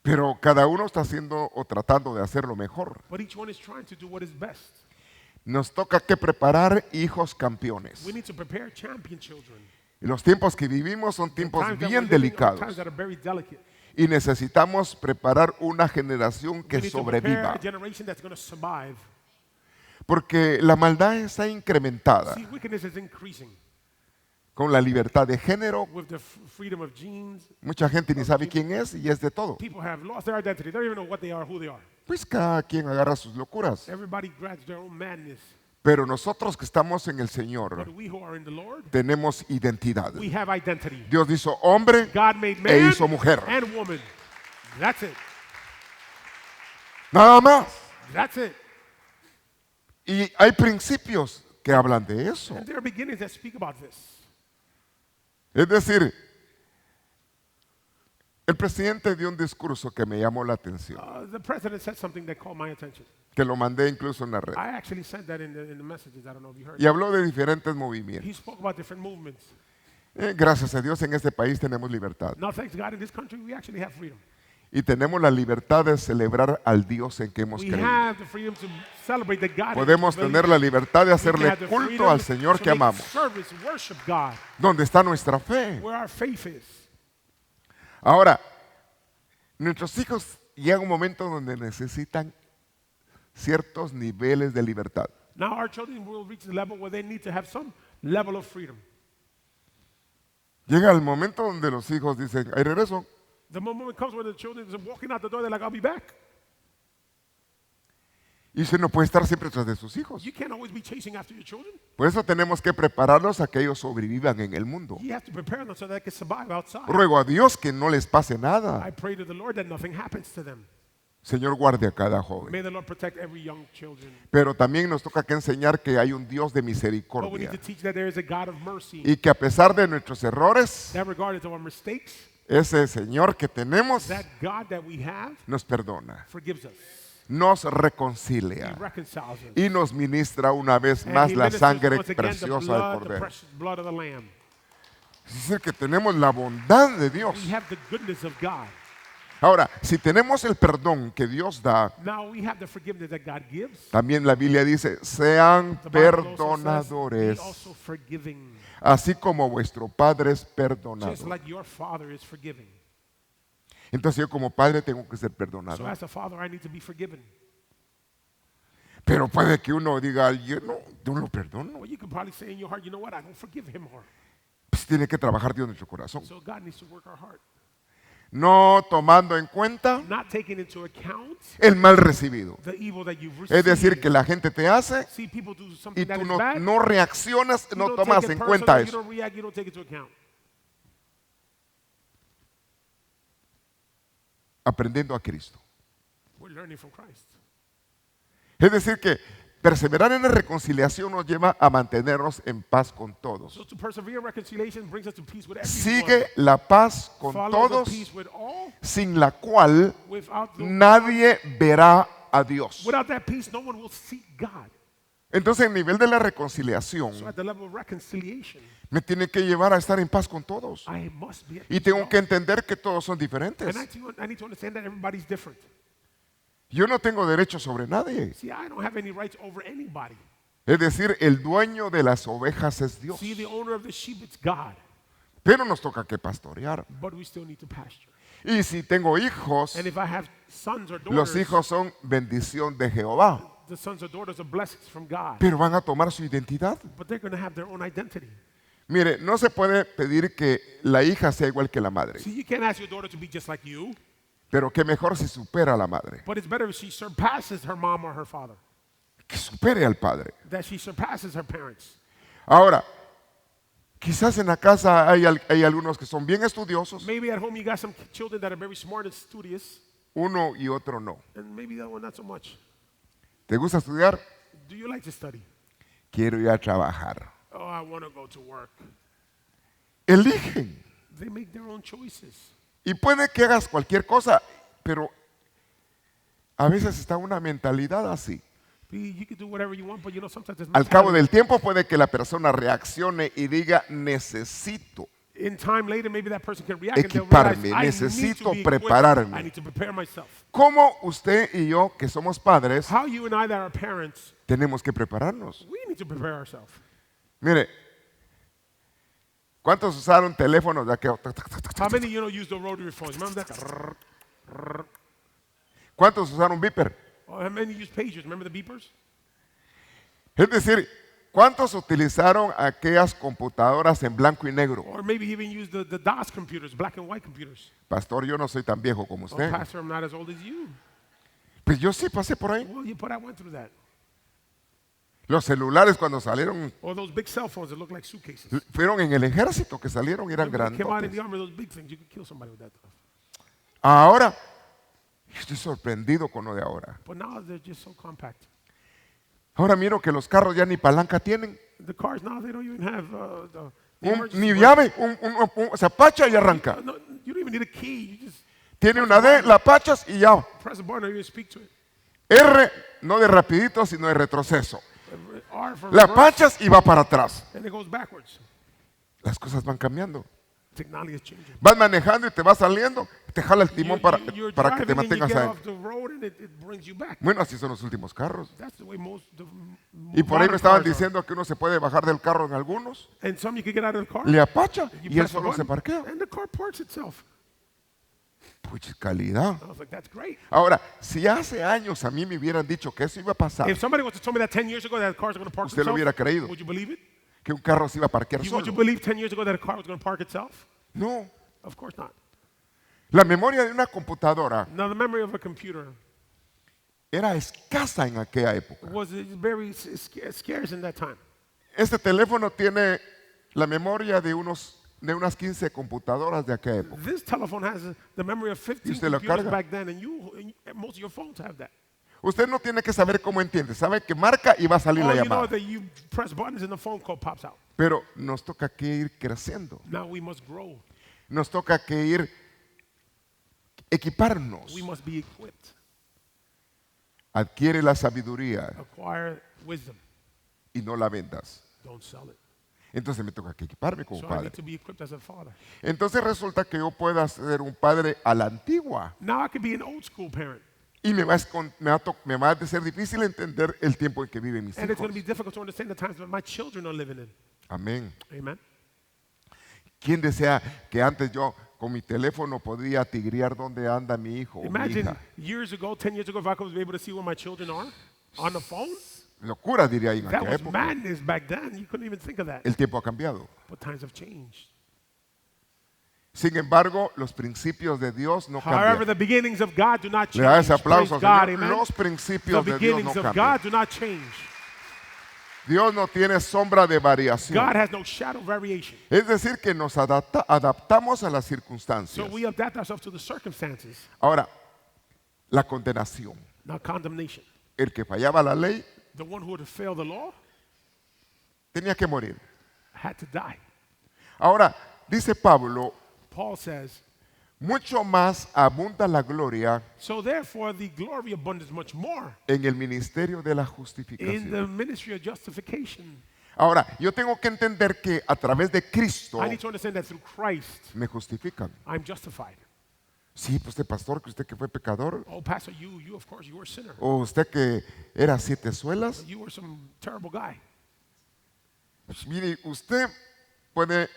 pero cada uno está haciendo o tratando de hacerlo mejor. But each one is trying to do what is best. Nos toca que preparar hijos campeones. We need to prepare champion children. Y los tiempos que vivimos son tiempos Times that bien we're living are times delicados. that are very delicate. Y necesitamos preparar una generación We que need to prepare sobreviva. a generation that's going to survive. Porque la maldad está incrementada See, wickedness is increasing con la libertad de género. with the freedom of genes. Mucha gente ni sabe quién es y es de todo. People have lost their identity. They don't even know what they are, who they are. Pues cada quien agarra sus locuras. Everybody grabs their own madness. Pero nosotros que estamos en el But Señor we who are in the Lord, tenemos identidad. we have identity. Dios hizo hombre God made e man hizo mujer. and woman. That's it. Nada más. That's it. Y hay principios que hablan de eso. And there are beginnings that speak about this. Es decir, el presidente dio un discurso que me llamó la atención, The president said something that caught my attention. que lo mandé incluso en la red. I actually said that in the messages. I don't know if you heard. Y habló de diferentes movimientos. He spoke about different movements. Gracias a Dios en este país tenemos libertad. Now, thanks God, in this country, we actually have freedom. Y tenemos la libertad de celebrar al Dios en que hemos We creído. have the freedom to celebrate the God. Podemos tener la libertad de We hacerle have the culto freedom al Señor to que make amamos. service, worship God, ¿Dónde está nuestra fe? where our faith is. Ahora, nuestros hijos llegan a un momento donde necesitan ciertos niveles de libertad. Now our children will reach the level where they need to have some level of freedom. Llega el momento donde los hijos dicen, hay regreso. The moment comes when the children are walking out the door, they're like, I'll be back. Y usted no puede estar siempre tras de sus hijos. You can't always be chasing after your children. Por eso tenemos que prepararlos a que ellos sobrevivan en el mundo. You have to prepare them so they can survive outside. Ruego a Dios que no les pase nada. I pray to the Lord that nothing happens to them. Señor, guarde a cada joven. May the Lord protect every young children. Pero también nos toca que enseñar que hay un Dios de But we need misericordia. to teach that there is a God of mercy. Y que a pesar de nuestros errores, That regardless of our mistakes, ese Señor que tenemos that God that we have nos perdona, forgives us. nos He reconcilia reconciles us. y nos ministra una vez And más he la ministers sangre once again the preciosa del blood, the Cordero. precious blood of the Lamb. Es decir, que tenemos la bondad de Dios. We have the goodness of God. Ahora, si tenemos el perdón que Dios da, Now we have the forgiveness that God gives. también la Biblia dice, sean The Bible also says, perdonadores, be also forgiving, así como vuestro Padre es just perdonador. like your Father is forgiving. Entonces yo como padre tengo que ser So perdonador. as a father, I need to be forgiven. Pero puede que uno diga, yo no lo perdono. Well, you could probably say in your heart, you know what, I don't forgive him more. Pues tiene que trabajar Dios en nuestro corazón. So God needs to work our heart. No tomando en cuenta Not taking into account el mal recibido. the evil that you've Es received. decir, que la gente te hace See people do y something that tú is no, bad. no reaccionas, You no don't tomas take en it cuenta personal, you eso. don't react, you don't take it into account. Aprendiendo a Cristo. We're learning from Christ. Es decir, que perseverar en la reconciliación nos lleva a mantenernos en paz con todos. So to persevere in reconciliation brings us to peace with everyone. Sigue la paz con Follow todos, the peace with all, sin la cual without nadie verá a Dios. without that peace, no one will seek God. Entonces, el nivel de la reconciliación So at the level of reconciliation, me tiene que llevar a estar en paz con todos. I must be at Y peace tengo with que all. entender que todos son diferentes. And I need to understand that everybody's different. Yo no tengo derecho sobre nadie. See, I don't have any rights over anybody. Es decir, el dueño de las ovejas es Dios. See, the owner of the sheep, it's God. Pero nos toca que pastorear. But we still need to pasture. Y si tengo hijos, And if I have sons or los daughters, hijos son bendición de Jehová. the sons or daughters are blessings from God. Pero van a tomar su identidad. But they're going to have their own identity. Mire, no se puede pedir que la hija sea igual que la madre. See, you can't ask your daughter to be just like you, Pero qué mejor si supera a la madre. but it's better if she surpasses her mom or her father, Que supere al padre. that she surpasses her parents. Ahora, quizás en la casa hay algunos que son bien estudiosos, Maybe at home you got some children that are very smart and studious, uno y otro no. and maybe that one not so much. ¿Te gusta estudiar? Do you like to study? Quiero ir a trabajar. Oh, I want to go to work. Eligen. They make their own choices. Y puede que hagas cualquier cosa, pero a veces está una mentalidad así. You can do whatever you want, but you know sometimes it's Al cabo del tiempo puede que la persona reaccione y diga, necesito. in time later, maybe that person can react and they'll Equiparme, realize, I need necesito to be equipped. prepararme. I need to prepare myself. ¿Cómo usted y yo, que somos padres, How you and I that are parents, tenemos que prepararnos? we need to prepare ourselves. Mire, ¿cuántos usaron teléfonos de aquel? How many use the rotary phones? Remember that? ¿Cuántos usaron beeper? Or how many use pagers? Remember the beepers? Es decir, ¿cuántos utilizaron aquellas computadoras en blanco y negro? Or maybe even use the DOS computers, black and white computers. Pastor, yo no soy tan viejo como Oh, usted. Pastor, I'm not as old as you. Pues yo sí pasé por ahí. Well, but I went through that. Los celulares cuando salieron, Or those big cell phones that look like suitcases. fueron en el ejército que salieron y eran When they came out in grandes. the army, those big things, you could kill somebody with that stuff. Ahora, estoy sorprendido con lo de ahora. But now they're just so compact. Ahora miro que los carros ya ni palanca tienen. The cars now, they don't even have the Ni emergency llave, se apacha y arranca. No, you don't even need a key. You just Tiene una D, la apachas y ya. press a button or you speak to it. R, no de rapidito, sino de retroceso. R for La reverse, apachas y va para atrás. and it goes backwards. Las cosas van cambiando. Technology is changing. Vas manejando y te vas saliendo, te jala el timón You're para que te driving and you mantengas get ahí. off the road and it brings you back. Bueno, así son los últimos carros. That's the way most Y por ahí me estaban modern cars are. diciendo que uno se puede bajar del carro en algunos, And some you can get out of the car. le apacha You y él press a solo se button, parquea. and the car parks itself. Pues calidad. I was like, that's great. Ahora, si hace años a mí me hubieran dicho que eso iba a pasar, If somebody was to tell me that 10 years ago that cars are going to park usted lo itself, hubiera creído, would you believe it? que un carro se iba a parquear Would you solo. believe 10 years ago that a car was going to park itself? No. Of course not. La memoria de una computadora Now, the memory of a computer era escasa en aquella época. was very scarce in that time. Este teléfono tiene la memoria de unas 15 computadoras de aquella época. This telephone has the memory of 15 usted lo computers carga. back then, and most of your phones have that. Usted no tiene que saber cómo entiende, sabe que marca y va a salir la All you know llamada. is that you press buttons and the phone call pops out. Pero nos toca que ir creciendo, Now we must grow. nos toca que ir equiparnos. We must be equipped. Adquiere la sabiduría Acquire wisdom. y no la vendas. Don't sell it. Entonces me toca que equiparme como So I padre. need to be equipped as a father. Entonces resulta que yo pueda ser un padre a la antigua Now I could be an old school parent. y me va a ser difícil entender el tiempo en que viven mis And it's going to be hijos. difficult to understand the times that my children are living in. Amén. Amen. ¿Quién desea que antes yo con mi teléfono podía tigrear dónde anda mi hijo o mi Imagine hija? years ago, 10 years ago, if I was able to see where my children are on the phone. Locura diría ahí en That aquella was época. madness back then. You couldn't even think of that. El tiempo ha cambiado. But times have changed. Sin embargo, los principios de Dios no However, cambian. the beginnings of God do not Le da change. ese aplauso, Praise God, Señor. amen. Los The principios de Dios no beginnings of cambian. God do not change. Dios no tiene sombra de variación. God has no shadow of variation. Es decir, que nos adaptamos a las So circunstancias. we adapt ourselves to the circumstances, Ahora, la condenación. not condemnation. El que fallaba la ley The one who would have failed the law tenía que morir. had to die. Ahora, dice Pablo, Paul says, mucho más abunda la gloria so therefore the glory abundance much more en el ministerio de la in the justificación. ministry of justification. Ahora, yo tengo que entender que a través de Cristo I need to understand that through Christ, me justifican. I'm justified. Sí, pues usted pastor, que usted que fue pecador, Oh, Pastor, you of course, you were a sinner. o usted que era siete suelas. You were some terrible guy. Pues mire, usted puede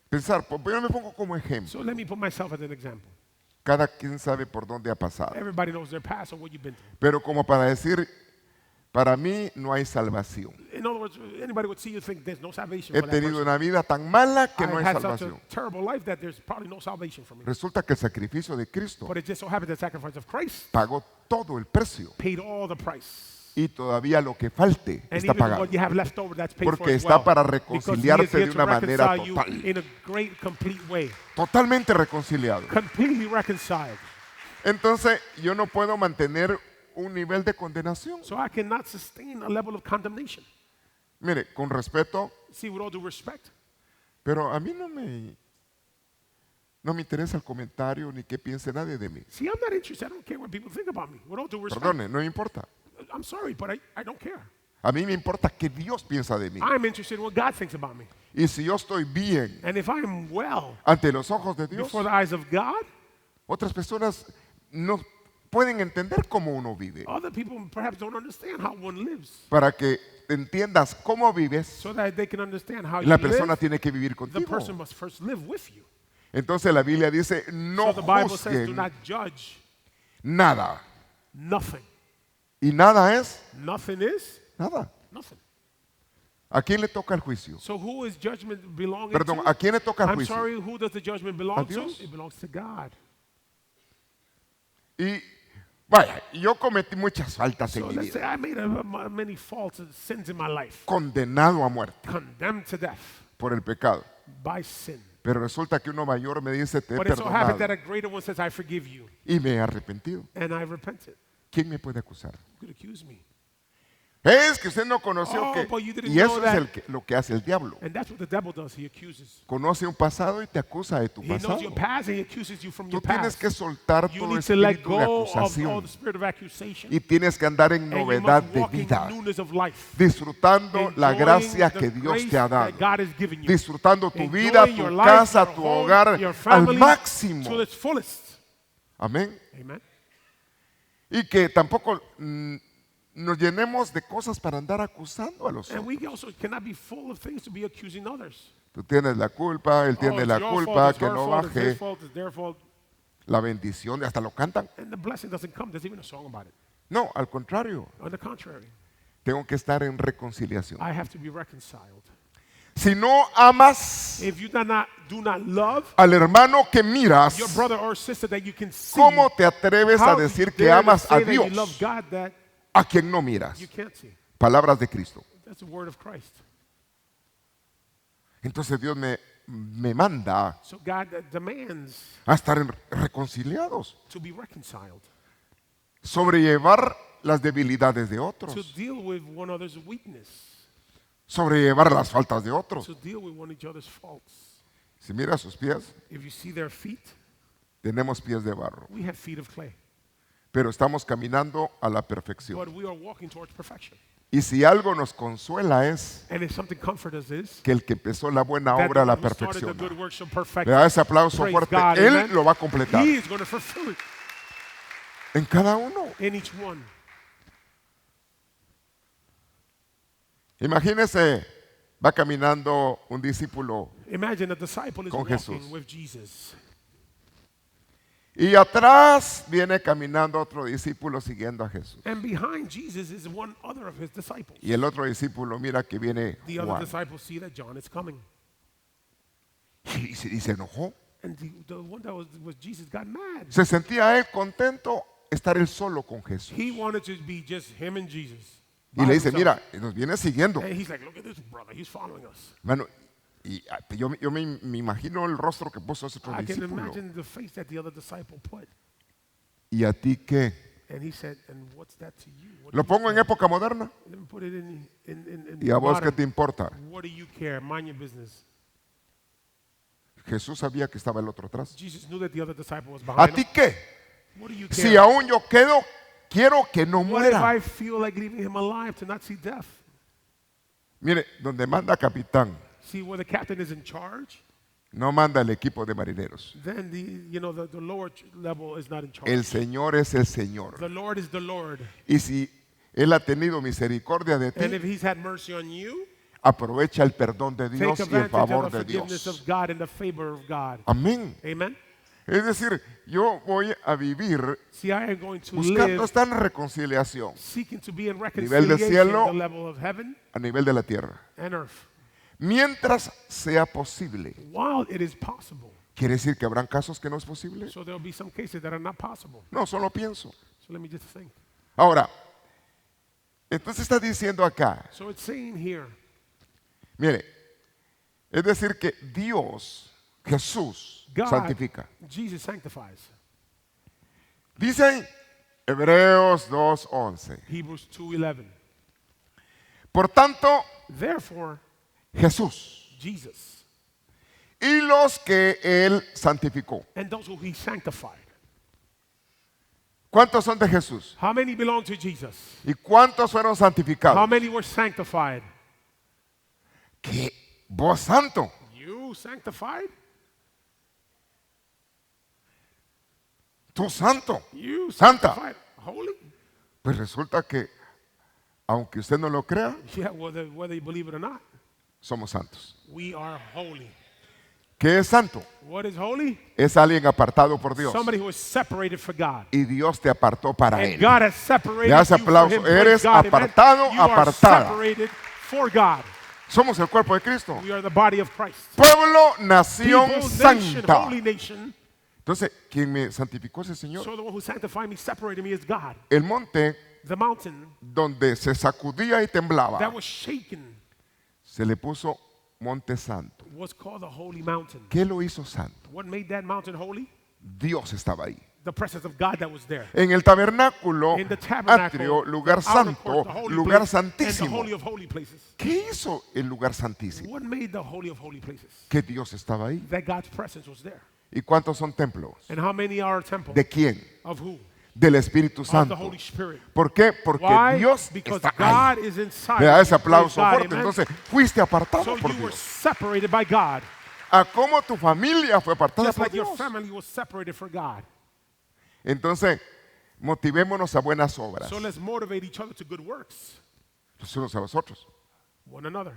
pensar, pues yo me pongo como ejemplo. So let me put myself as an example. Cada quien sabe por dónde ha pasado. Everybody knows their past or what you've been through. Pero como para decir, para mí no hay salvación. In other words, anybody would see you think there's no salvation He for that tenido person. una vida tan mala que no I hay had such a salvación. terrible life that there's probably no salvation for me. Resulta que el sacrificio de Cristo But it just so happens the sacrifice of Christ pagó todo el precio paid all the price. y todavía lo que falte And está even pagado. what you have left over, that's paid for Porque as está well. para Because he is reconciliarte here de to una manera reconcile you total. in a great, complete way. Totalmente reconciliado. Completely reconciled. Entonces yo no puedo mantener un nivel de condenación. So I cannot sustain a level of condemnation. Mire, con respeto, See, with all due respect, pero a mí no me interesa el comentario ni qué piense nadie de mí. see, I'm not interested. I don't care what people think about me. With all due respect, Perdone, no me importa. I'm sorry, but I don't care. A mí me importa qué Dios piensa de mí. I'm interested in what God thinks about me. Y si yo estoy bien And if I'm well ante los ojos de Dios, before the eyes of God, otras personas no pueden entender cómo uno vive. other people perhaps don't understand how one lives. Para que entiendas cómo vives, So that they can understand how you la persona live, tiene que vivir the contigo. person must first live with you. Entonces la Biblia dice, no So the Bible says, do juzguen not judge nada. nothing. Y nada es Nothing is nada. nothing. ¿A quién le toca el juicio? So who is judgment belonging Perdón, to? ¿a quién le toca el I'm juicio? sorry, who does the judgment belong ¿A to? Dios? It belongs to God. Y vaya, yo cometí muchas faltas en So mi let's say vida, I made many faults and sins in my life, condenado a muerte condemned to death por el pecado. by sin. Pero resulta que uno mayor me dice, te he But it so happens that perdonado a greater one says, I forgive you, y me he arrepentido. and I repented. ¿Quién me puede acusar? Who could accuse me? Es que usted no conoció Oh, que... but you didn't Y eso know es that. lo que hace el diablo. And that's what the devil does. He accuses. Conoce un pasado y te acusa de tu He knows pasado. your past and he accuses you from Tú your tienes past. que soltar You todo need to let espíritu de go of all acusación the spirit of accusation. y tienes que andar en And you novedad must de walk in vida, newness of life. disfrutando la Enjoying gracia the que Dios grace te ha that dado, God has given you. disfrutando tu Enjoying vida, your tu life, casa, your tu home, hogar your al family máximo. to its fullest. Amén. Amen. Y que tampoco nos llenemos de cosas para andar acusando a los And otros. we also cannot be full of things to be accusing others. Tú tienes la culpa, él Oh, tiene it's la your culpa, fault, it's que her no fault, it's his baje fault, it's their fault. la bendición, hasta lo cantan. And the blessing doesn't come. There's even a song about it. No, al contrario, On the contrary, tengo que estar en reconciliación. I have to be reconciled. Si no amas If you do not love al hermano que miras, your brother or sister that you can see, ¿cómo te atreves a how do you decir que dare to amas a say that you love Dios God that a quien no miras? you can't see? Palabras de Cristo. That's the word of Christ. Entonces Dios me manda So God demands a estar reconciliados, to be reconciled, sobrellevar las debilidades de to otros, deal with one another's weakness, sobrellevar las faltas de otros. to deal with one each other's faults. Si mira sus pies, If you see their feet, tenemos pies de barro, we have feet of clay, pero estamos caminando a la perfección. but we are walking towards perfection. Y si algo nos consuela es And if something comforts us is que el que empezó la buena that obra the la one who started the perfecciona. good work shall perfect Le da ese aplauso Praise fuerte. God, Él amen. lo va a completar He is going to fulfill it en cada uno. in each one. Imagínese, va caminando un discípulo Imagine a disciple is Con walking Jesús. with Jesus. y atrás viene caminando otro discípulo siguiendo a Jesús. And behind Jesus is one other of his disciples. Y el otro discípulo mira que viene The other Juan disciples see that John is coming. y se enojó. And the one that was Jesus got mad. Se sentía él contento estar él solo con Jesús. He wanted to be just him and Jesus. Y by le dice, himself. mira, nos viene siguiendo. And he's like, look at this brother. He's following us. Mano, y yo me imagino el rostro que puso ese otro I can discípulo. imagine the face that the other disciple put. ¿Y a ti qué? And he said, and what's that to you? What Lo do you pongo en care? época moderna. Let me put it in ¿Y a vos qué modern. te importa? What do you care? Mind your business. Jesús sabía que estaba el otro atrás. Jesus knew that the other disciple was ¿A behind ti him. qué? What do you Si care? aún yo quedo, quiero que no What if muera. I feel like leaving him alive to not see death? Mire, donde manda capitán, See, where the captain is in charge, no manda el equipo de marineros. then the lower level is not in charge. El Señor es el Señor. The Lord is the Lord. Y si Él ha tenido misericordia de And ti, if he's had mercy on you, aprovecha el perdón de Dios take y el advantage favor of the de forgiveness Dios. of God and the favor of God. Amén. Amen? Es decir, yo voy a vivir See, I am going to buscando live estar en reconciliación seeking to be in Nivel de reconciliation cielo. the level of heaven a nivel de la tierra. and earth. Mientras sea posible. While it is possible. ¿Quiere decir que habrán casos que no es posible? So there will be some cases that are not possible. No, solo pienso. So let me just think. Ahora, entonces está diciendo acá, So it's saying here, mire, es decir que Dios, Jesús, God, santifica. Jesus sanctifies. Dice ahí, Hebreos 2:11. Hebrews 2:11. Por tanto, Therefore, Jesús Jesus y los que Él santificó. and those who he sanctified. ¿Cuántos son de Jesús? How many belong to Jesus? ¿Y cuántos fueron How santificados? many were sanctified? ¿Qué? ¿Vos santo? You sanctified? ¿Tú santo? You Santa. sanctified? Holy? Pues resulta que, aunque usted no lo crea, Yeah, whether you believe it or not, somos santos. we are holy. ¿Qué es santo? What is holy? Es alguien apartado por Dios. Somebody who is separated for God. Y Dios te apartó para And Él. God has separated Le das you for aplauso. him. Praise Eres God, amen. apartado, You are apartada. separated for God. Somos el cuerpo de Cristo. We are the body of Christ. Pueblo, nación People, nation, santa. holy nation. Entonces, ¿quién me santificó ese Señor? So the one who sanctified me, separated me, is God. El monte The mountain donde se sacudía y that temblaba, was shaken se le puso Monte Santo. was called the Holy Mountain. ¿Qué lo hizo santo? What made that mountain holy? Dios estaba ahí. The presence of God that was there. En el tabernáculo, In the tabernacle, atrio, lugar the outer santo, court, the holy lugar place, and the santísimo. holy of holy places. ¿Qué hizo el lugar santísimo? What made the holy of holy places? Que Dios estaba ahí. That God's presence was there. ¿Y cuántos son templos? And how many are a temple? ¿De quién? Of who? Del Espíritu Of the Santo. Holy Spirit. ¿Por qué? Porque Why? Dios Because está God ahí. is inside. Le da ese Praise aplauso God, fuerte. amen. Entonces, fuiste apartado So por you were Dios. separated by God, A cómo tu familia fue apartada just por like your Dios. family was separated for God. Entonces, motivémonos a buenas obras. So let's motivate each other to good works, Los unos a los otros. one another.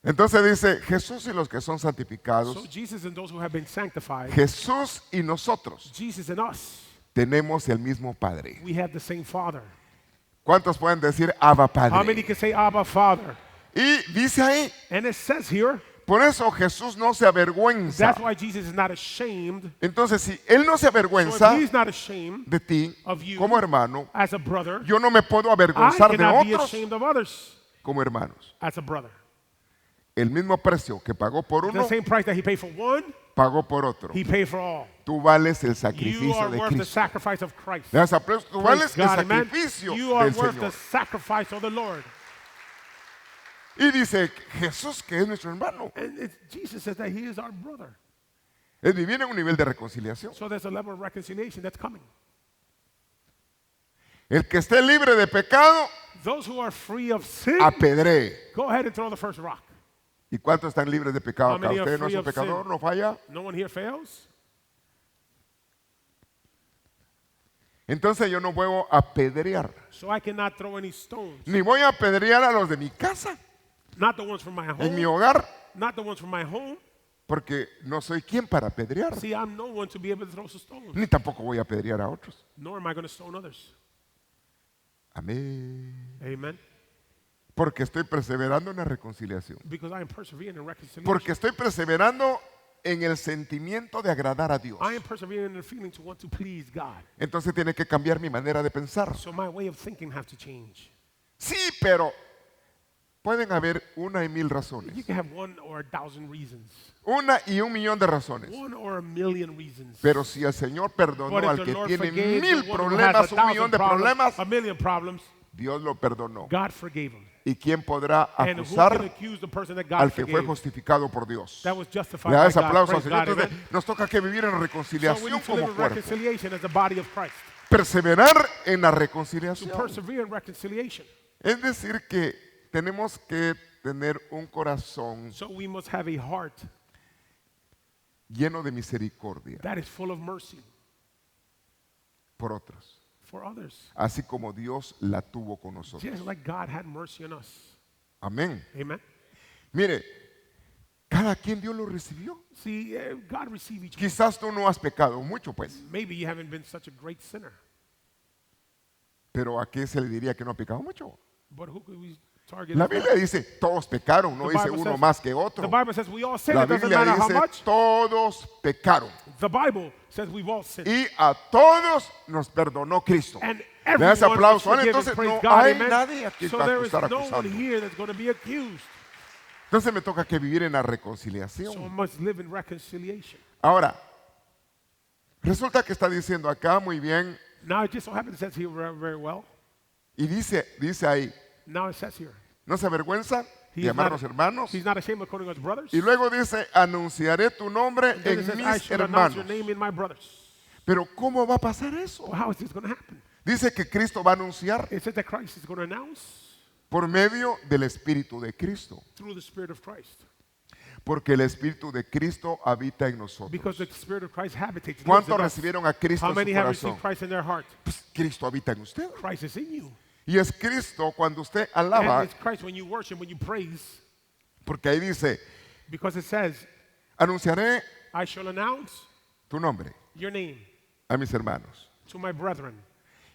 Entonces dice, Jesús y los que son So santificados, Jesus and those who have been sanctified, Jesús y nosotros Jesus and us, tenemos el mismo Padre. we have the same Father. ¿Cuántos pueden decir Abba How many Padre? can say Abba, Father? Y dice ahí, And it says here, por eso Jesús no se avergüenza. that's why Jesus is not ashamed. Entonces, si Él no se So if avergüenza he's not ashamed de ti of you como hermano, as a brother, yo no me puedo I avergonzar de cannot be otros ashamed of others como hermanos. as a brother. El mismo precio que pagó por The uno, same price that he paid for one, pagó por otro. he paid for all. Tú vales el You sacrificio are de worth the Cristo. sacrifice of Christ. Le das aplauso. Tú vales Praise el God, amen. sacrificio You are del worth the Señor. sacrifice of the Lord. Y dice Jesús que es nuestro hermano. And Jesus says that he is our brother. Es vivir en un nivel de reconciliación. So there's a level of reconciliation that's coming. El que esté libre de pecado, Those who are free of sin, apedree. go ahead and throw the first rock. ¿Y cuántos están libres de pecado How acá? many are ¿Usted no es free un of pecador? sin? ¿No falla? No one here fails? Entonces yo no puedo apedrear. So I cannot throw any stones. Ni voy a apedrear a los de mi casa, Not the ones from my en mi home. hogar, Not the ones from my home. porque no soy quien para apedrear. See, I'm no one to be able to throw some stones. Ni tampoco voy a apedrear a otros. Nor am I going to stone others. Amén. Amen. Porque estoy perseverando en la reconciliación. Because I am persevering in reconciliation. Porque estoy perseverando en el sentimiento de agradar a Dios. I am persevering in the feeling to want to please God. Entonces tiene que cambiar mi manera de pensar. So my way of thinking has to change. Sí, pero pueden haber una y mil razones. You can have one or a thousand reasons. Una y un millón de razones. One or a million reasons. Pero si el Señor perdonó But if al the que Lord tiene forgave mil the one who has problemas, un millón de problemas, a million problems, Dios lo perdonó. God forgave him. ¿Y quién podrá And who can acusar accuse the person that God al que fue forgave? justificado por Dios? That was justified Le da by ese God. aplauso al Praise Señor. God, Entonces, amen. nos toca que vivir en So we reconciliación need to live como in cuerpo. reconciliation as the body of Christ. Perseverar en la To reconciliación. persevere in reconciliation. Es decir, que tenemos que tener un corazón So we must have a heart lleno de misericordia that is full of mercy por otros, for others. así como Dios la tuvo con nosotros. Just like God had mercy on us. Amén. Amen. Mire, cada quien Dios lo recibió. See, God received each one. Quizás tú no has pecado mucho, pues, Maybe you haven't been such a great sinner. pero ¿a qué se le diría que no ha pecado mucho? But who could we target? La as Biblia dice, todos pecaron, no The dice Bible uno says- más que The otro. Bible says we all sin. La It doesn't Biblia matter how dice, much. todos pecaron. The Bible says we've all sinned. Y a todos nos perdonó Cristo. And Le das everyone aplauso. is forgiven. Entonces Praise no God. hay Amen. nadie a quien So there is estar no one acusando. here that's going to be accused. Entonces me toca que vivir en la So I reconciliación. must live in reconciliation. Ahora, resulta que está diciendo acá muy bien, Now it just so happens it says here very well. y dice ahí, Now it says here. no se avergüenza de He's llamarnos not, hermanos. he's not ashamed of calling us brothers. Y luego dice, anunciaré tu nombre And then it en says, I mis shall announce your hermanos. name in my brothers. Pero ¿cómo va a pasar eso? Well, how is this going to happen? Dice que Cristo va a anunciar It says that Christ is going to announce por medio del Espíritu de Cristo. through the Spirit of Christ. Porque el Espíritu de Cristo habita en nosotros. Because the Spirit of Christ habitates. lives ¿Cuántos in us. recibieron a Cristo How en su many have corazón? received Christ in their heart? Pues Cristo habita en usted. Christ is in you. Y es Cristo cuando usted And alaba, it's Christ when you worship, when you praise. porque ahí dice, Because it says, anunciaré I shall announce tu nombre your name a mis hermanos. to my brethren.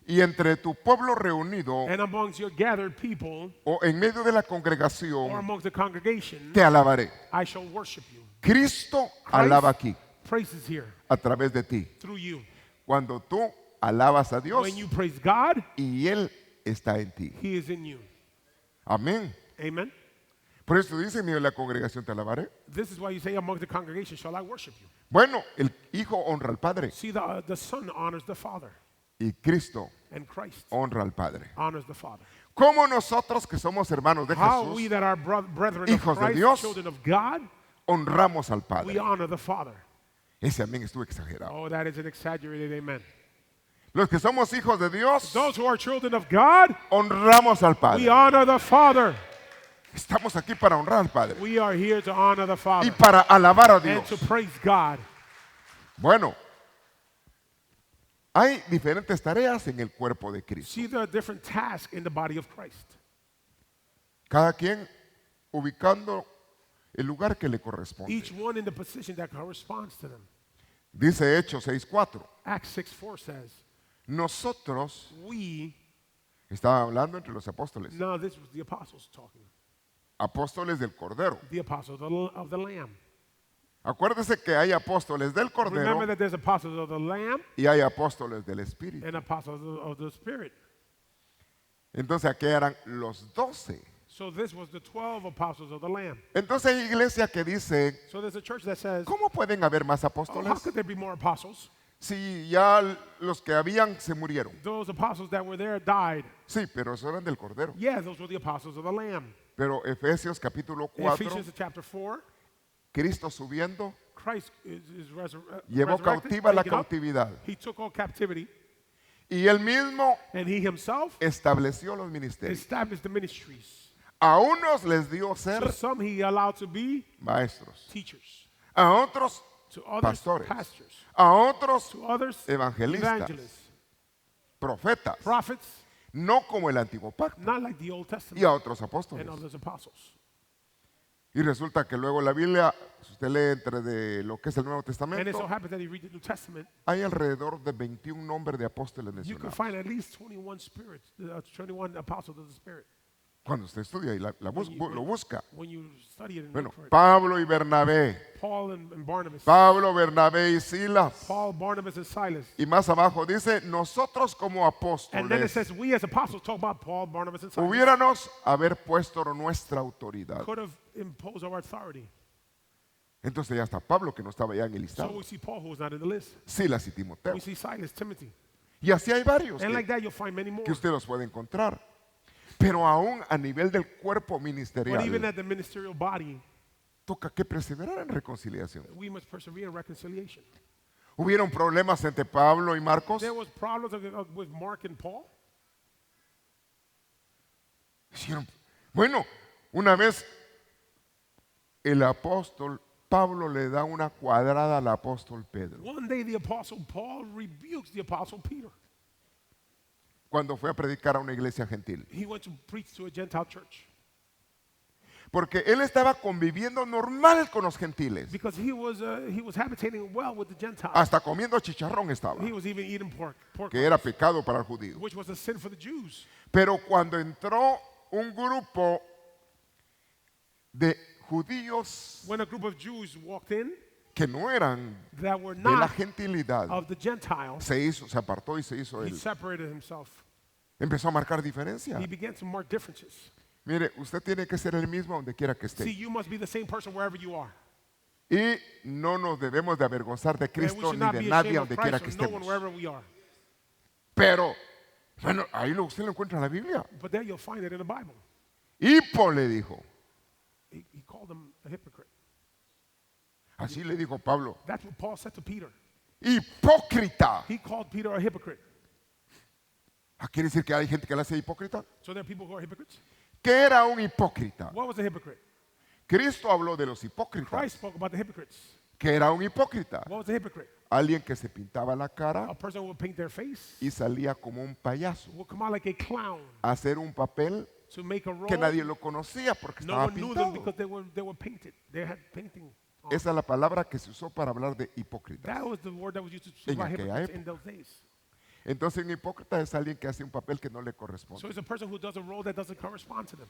y entre tu pueblo reunido and amongst your gathered people o en medio de la or congregación, amongst the congregation, te alabaré. I shall worship you. Cristo Christ alaba aquí praises here a través de ti. through you. Cuando tú alabas a Dios When you praise God, y Él está en ti. He is in you. Amén. Amen. Por eso dice, en medio de la congregación te alabaré. This is why you say, among the congregation shall I worship you. Bueno, el Hijo honra al Padre See, the Son honors the Father, y Cristo and Christ honra al Padre. honors the Father. Como nosotros que somos hermanos de How we Jesús that are brethren of hijos de Christ, Dios, children of God, honramos al we Padre. honor the Father. Ese amén estuvo exagerado. Oh, that is an exaggerated amen. Los que somos hijos de Dios, Those who are children of God, honramos al we Padre. honor the Father. Estamos aquí para honrar al Padre We are here to honor the y Father para alabar a and Dios. to praise God. Bueno, hay diferentes tareas en el cuerpo de Cristo. See, there are different tasks in the body of Christ. Cada quien ubicando el lugar que le corresponde. Each one in the position that corresponds to them. Dice Hechos 6:4. Acts 6:4 says, Nosotros, we, estaba hablando entre los apóstoles, now this was the apostles talking, apóstoles del Cordero. the apostles of the Lamb. Acuérdese que hay apóstoles del Cordero Remember that there's apostles of the Lamb y hay apóstoles del Espíritu. and apostles of the Spirit. Entonces aquí eran los 12. So this was the 12 apostles of the Lamb. Entonces hay iglesia que dice, So there's a church that says, ¿cómo pueden haber más oh, how apóstoles could there be more apostles? si ya los que habían se murieron? Those apostles that were there died. Sí, pero eso eran del Cordero. Yeah, those were the apostles of the Lamb. Pero Efesios capítulo 4, Ephesians chapter 4, Cristo subiendo, Christ is llevó resurrected, cautiva la taken up. cautividad. He took all captivity, Y él mismo and he himself estableció los ministerios. established the ministries. A unos les dio ser To some he allowed to be maestros, teachers, a otros to others pastores, pastors, a otros to others evangelistas, evangelists, profetas, prophets, no como el antiguo pacto, not like the Old y Testament, a otros and apóstoles. others apostles. Y resulta que luego la Biblia, si usted lee entre de lo que es el Nuevo And it so Testamento, happens that you read the New Testament, hay alrededor de 21 nombres de apóstoles you can mencionados. find at least 21 spirits, 21 apostles of the Spirit. Cuando usted estudia y lo busca. When you study it and Bueno, look for it. Pablo y Bernabé, Paul and Barnabas. Pablo, Bernabé y Silas. Paul, Barnabas, and Silas. Y más abajo dice, nosotros como And then it apóstoles says, we as apostles, talk about Paul, Barnabas, and Silas, hubiéramos haber puesto nuestra autoridad. could have imposed our authority. Entonces ya está Pablo que no estaba ya en el So listado. we see Paul, who was not in the list. Silas y Timoteo. We see Silas, Timothy. Y así hay varios And like que, that, you'll find many more. que usted los puede encontrar. Pero aún a nivel del cuerpo But even ministerial, at the ministerial body, toca que perseverar en reconciliación. we must persevere in reconciliation. Hubieron problemas entre Pablo y Marcos. There was problems with Mark and Paul. Hicieron- Bueno, una vez el apóstol Pablo le da una cuadrada al apóstol Pedro One day, the apostle Paul rebukes the apostle Peter. cuando fue a predicar a una iglesia gentil. He went to preach to a Gentile church Porque él estaba conviviendo normal con los gentiles. because he was habitating well with the Gentiles. Hasta comiendo chicharrón estaba, He was even eating pork, que era pecado para el judío. which was a sin for the Jews. Pero cuando entró un grupo de judíos When a group of Jews walked in que no eran that were de la not gentilidad, of the Gentiles, se apartó y se hizo he él. separated himself. Empezó a marcar diferencia. He began to mark differences. Mire, usted tiene que ser el mismo donde quiera que See, esté. you must be the same person wherever you are. Y no nos debemos de avergonzar de And we Cristo should ni not de be nadie ashamed of donde quiera Christ que or no one estemos. wherever we are. Pero, bueno, ahí usted lo encuentra en la Biblia. But there you'll find it in the Bible. Hipo le dijo. He called him a hypocrite. Así le dijo Pablo. That's what Paul said to Peter. Hipócrita. He called Peter a hypocrite. ¿Quiere decir que hay gente que la hace hipócrita? So there are people who are hypocrites. ¿Qué era un hipócrita? What was a hypocrite? Cristo habló de los hipócritas. Christ spoke about the hypocrites. ¿Qué era un hipócrita? What was a hypocrite? Alguien que se pintaba la cara A person who would paint their face, y salía como un payaso would come out like a clown a hacer un papel to make a role. que nadie lo conocía porque No estaba one knew them pintado. because they were painted. They had painting on. Esa es la palabra que se usó para hablar de hipócritas. That was the word that was used to speak En about aquella hypocrites in época. those days. Entonces un hipócrita es alguien que hace un papel que no le So corresponde. it's a person who does a role that doesn't correspond to them.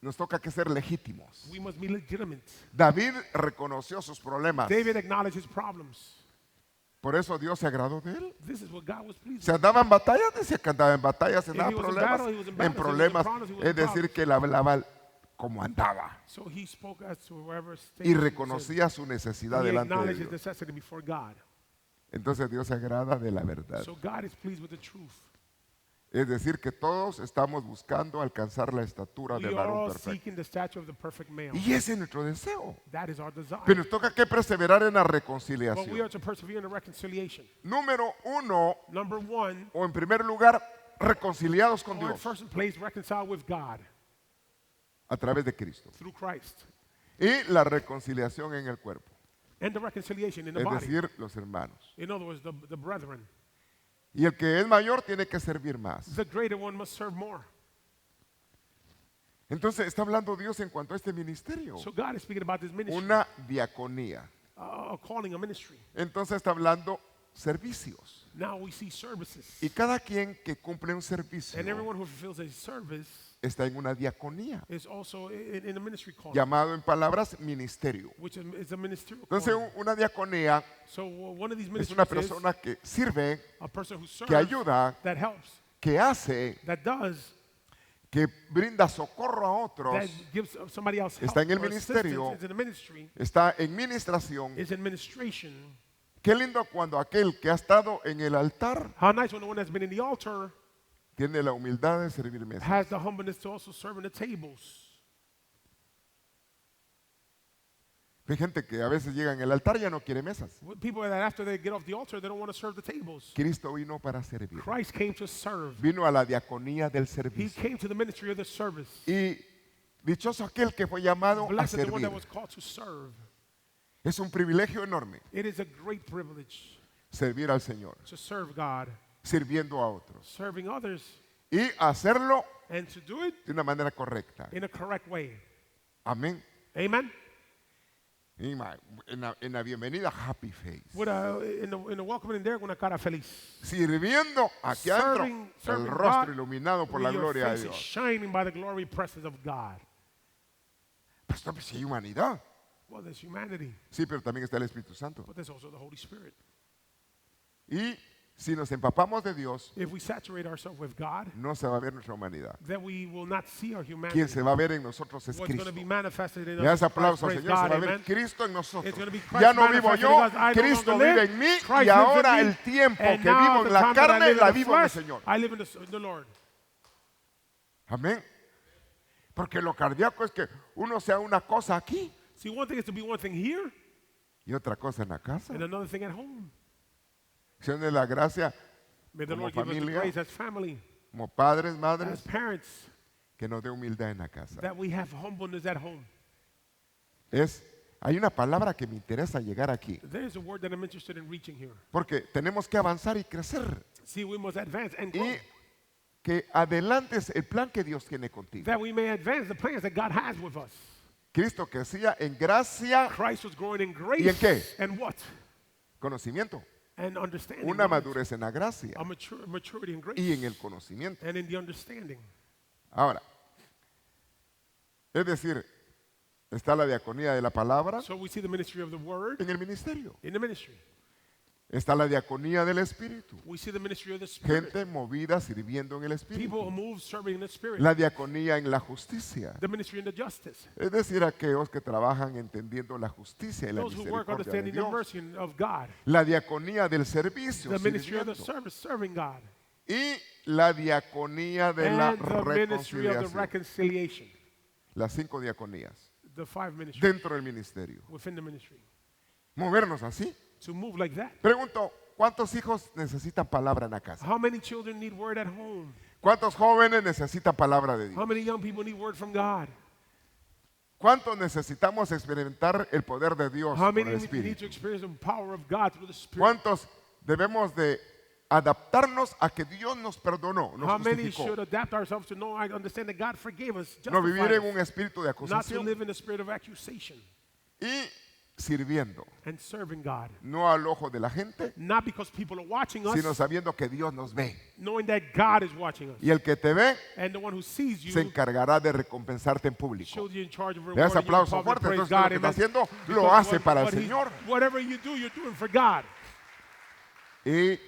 Nos toca que ser legítimos. We must be legitimate. David reconoció sus problemas. David acknowledged his problems. Por eso Dios se agradó de él. This is what God was pleased Se with. andaba en batallas, decía que andaba en batallas, If andaba he en was in problemas, battle, he was in en battles. If he was in problemas, problems, he was es in decir, problems. que él hablaba como andaba So he spoke as to wherever state y he was in. reconocía su necesidad He delante de acknowledged his Dios. necessity before God. Entonces Dios se agrada de la verdad. So God is pleased with the truth. Es decir, que todos estamos buscando alcanzar la estatura We del are varón all perfecto. seeking the stature of the perfect male. Y ese es nuestro deseo. That is our desire. Pero nos toca que perseverar en la But we reconciliación. are to persevere in the reconciliation. Número uno, Number one, o en primer lugar, reconciliados con or in Dios first place, reconcile with God a través de Cristo. through Christ. Y la reconciliación en el cuerpo, And the reconciliation in the es body. decir, los hermanos. In other words, the brethren. Y el que es mayor tiene que servir más. The greater one must serve more. Entonces está hablando Dios en cuanto a este ministerio, So God is speaking about this ministry, una diaconía. a calling, a ministry. Entonces está hablando servicios. Now we see services. Y cada quien que cumple un servicio And everyone who fulfills a service está en una diaconía, is also in a ministry calling, llamado en palabras ministerio. which is a ministerial Entonces calling. una diaconía So one of these es una ministries is persona que sirve, a person who serves, que ayuda, that helps, que hace, that does, que brinda socorro a otros, that gives somebody else help. Está en el or ministerio. assistance, is in the ministry, está en ministración. is in administration. Qué lindo cuando aquel que ha estado en el altar How nice when the one that's been in the altar tiene la humildad de servir mesas. has the humbleness to also serve in the tables. Hay gente que a veces llega en el altar y ya no quiere mesas. People that after they get off the altar, they don't want to serve the tables. Cristo vino para servir. Christ came to serve. Vino a la diaconía del He servicio. came to the ministry of the service. Y dichoso aquel que fue llamado a Blessed the one servir. that was called to serve. Es un privilegio enorme It is a great privilege servir al Señor, to serve God, sirviendo a otros. serving others, Y hacerlo and to do it de una manera correcta. in a correct way. Amén. Amen. Y en la bienvenida, happy face. In the welcoming in there, una cara feliz. Sirviendo aquí adentro, Serving el rostro God iluminado por la with your gloria de face is Dios. shining by the glory presence of God. Pastor, pues sí hay humanidad. Well, there's humanity, Sí, pero también está el Espíritu Santo. but there's also the Holy Spirit. Y si nos empapamos de Dios, If we saturate ourselves with God, no se va a ver nuestra humanidad. then we will not see our humanity. Quien se va a ver en nosotros es What's going to Cristo. be manifested in Le das us. aplauso al Praise Señor, se God, va a ver amen. Cristo en It's nosotros. going to be Christ Ya no vivo manifested yo, in us. I no Cristo longer vive live. en mí Christ y lives in ahora me. el tiempo And que now vivo the en la time that I carne live in la the vivo en el flesh, Señor. I live in the Lord. Amén. Porque lo cardíaco es que uno sea una cosa aquí See, one thing is to be one thing here y otra cosa en la casa. and another thing at home. Acción de la gracia May the como Lord give us the familia, grace as family, como padres, as madres, parents, que nos dé humildad en la casa. that we have humbleness at home. Hay una palabra que me interesa llegar aquí, There is a word that I'm interested in reaching here. porque tenemos que avanzar y crecer See, we must advance and grow, y que adelantes el plan que Dios tiene contigo. that we may advance the plans that God has with us. Cristo crecía en gracia, Christ was growing in grace. ¿Y en qué? And what? conocimiento, And understanding. una knowledge. madurez en la gracia A maturity in grace. y en el conocimiento. And in the understanding. Ahora, es decir, está la diaconía de la palabra So we see the ministry of the word en el ministerio. in the ministry. Está la diaconía del Espíritu. We see the ministry of the Spirit. Gente movida sirviendo en el People who Espíritu. move serving in the Spirit. La diaconía en la justicia. The ministry in the justice. Es decir, aquellos que trabajan entendiendo la justicia y la Those who work misericordia de understanding the Dios. mercy of God. La diaconía del servicio, The ministry of the sirviendo. service, serving God. Y la diaconía de la And the ministry of the reconciliación. reconciliation. Las 5 diaconías The 5 ministries dentro del ministerio. within the ministry. Movernos así. To move like that. Pregunto, ¿cuántos hijos necesitan palabra en la casa? How many children need word at home? ¿Cuántos jóvenes necesitan palabra de Dios? How many young people need word from God? ¿Cuántos necesitamos experimentar el poder de Dios How por many el need to Espíritu? experience the power of God through the Spirit? ¿Cuántos debemos de adaptarnos a que Dios nos perdonó, How nos many justificó? should adapt ourselves to know, I understand that God forgave us, No vivir justified en un us, espíritu de not to acusación. live in the spirit of accusation. Y sirviendo, and serving God. no al ojo de la gente, Not because people are watching us, sino sabiendo que Dios nos ve. knowing that God is watching us. Y el que te ve And the one who sees you se encargará de recompensarte en público. shows you in charge of Le das rewarding you in aplauso public. fuerte. Praise Entonces lo God, que está amen. haciendo lo Because hace para el what Señor. whatever you do, you're doing for God. Y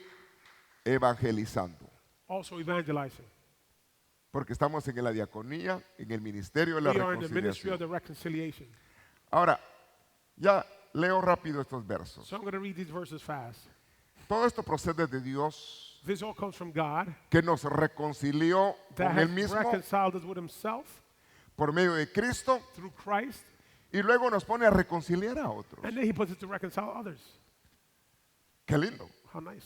evangelizando. Also evangelizing. Porque estamos en la diaconía, en el ministerio de la We are in the ministry of reconciliación. the reconciliation. Ahora, ya leo rápido estos versos. So I'm going to read these verses fast. Todo esto procede de Dios, This all comes from God que nos reconcilió that con Él has mismo reconciled us with himself por medio de Cristo through Christ, y luego nos pone a reconciliar a otros. and then he puts it to reconcile others. Qué lindo. How nice.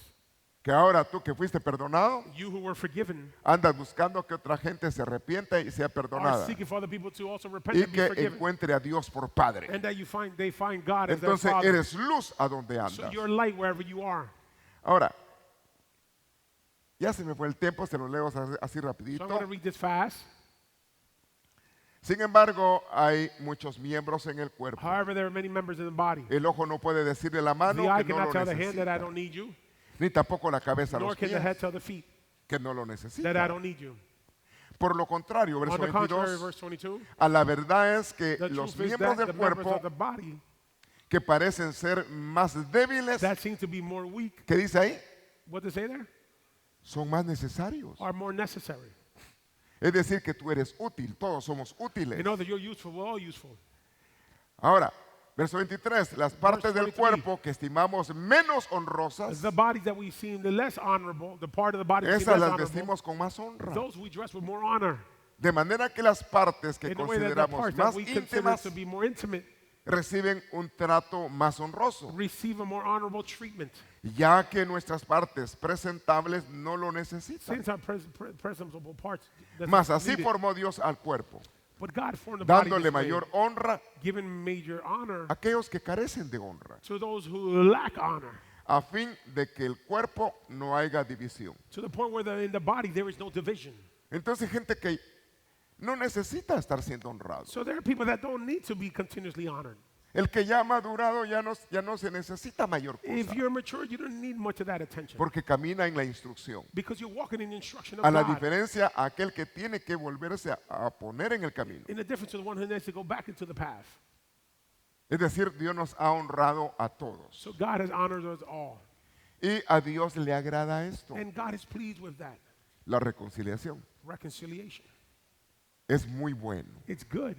Que ahora tú que fuiste perdonado, You who were forgiven andas buscando que otra gente se arrepienta y sea are perdonada seeking for other people to also repent y and be que forgiven. encuentre a Dios por Padre. And that they find God as their Entonces Father. eres luz a donde So andas. you're light wherever you are. Ahora, ya se me fue el tiempo, se lo leo así So I'm rapidito. going to read this fast. Sin embargo, hay muchos miembros en el cuerpo. However, there are many members in the body. El ojo no puede decirle a la mano The eye que no cannot lo tell the hand that I necesita, don't need you, ni tampoco la cabeza a nor los can the head pies tell the feet que no lo that I necesita. don't need you. Por lo contrario, verso On the contrary, 22, verse 22, a la verdad es que the los truth is miembros that del the members cuerpo of the body que parecen ser más débiles, that seem to be more weak, ¿qué dice ahí? what does it say there? Son más necesarios. Are more necessary. Es decir, que tú eres útil, todos somos útiles. You know that you're useful, we're all useful. Ahora, verso 23, las partes del 23. cuerpo que estimamos menos honrosas, The bodies that we seem the less honorable, the part of the body we seem esas less las honorable, vestimos con más honra. those we dress with more honor. De manera que las partes que In a way that the consideramos parts that más we consider íntimas to be more intimate reciben un trato más honroso, receive a more honorable treatment. ya que nuestras partes presentables no lo necesitan. Since our presentable parts that's Mas así needed. formó Dios al cuerpo, But God formed the body dándole this way, mayor honra giving major honor a aquellos que carecen de honra, to those who lack honor, a fin de que el cuerpo no haya división. to the point where in the body there is no division. Entonces, gente que no necesita estar siendo honrado. So there are people that don't need to be continuously honored. El que ya ha madurado ya no se necesita mayor If cosa, you're mature, you don't need much of that attention porque camina en la instrucción. because you're walking in the instruction of A la God. diferencia a aquel que tiene que volverse a poner en el camino. In the difference to the one who needs to go back into the path. Es decir, Dios nos ha honrado a todos. So God has honored us all. Y a Dios le agrada esto, And God is pleased with that. la reconciliación. Reconciliation. Es muy bueno, It's good.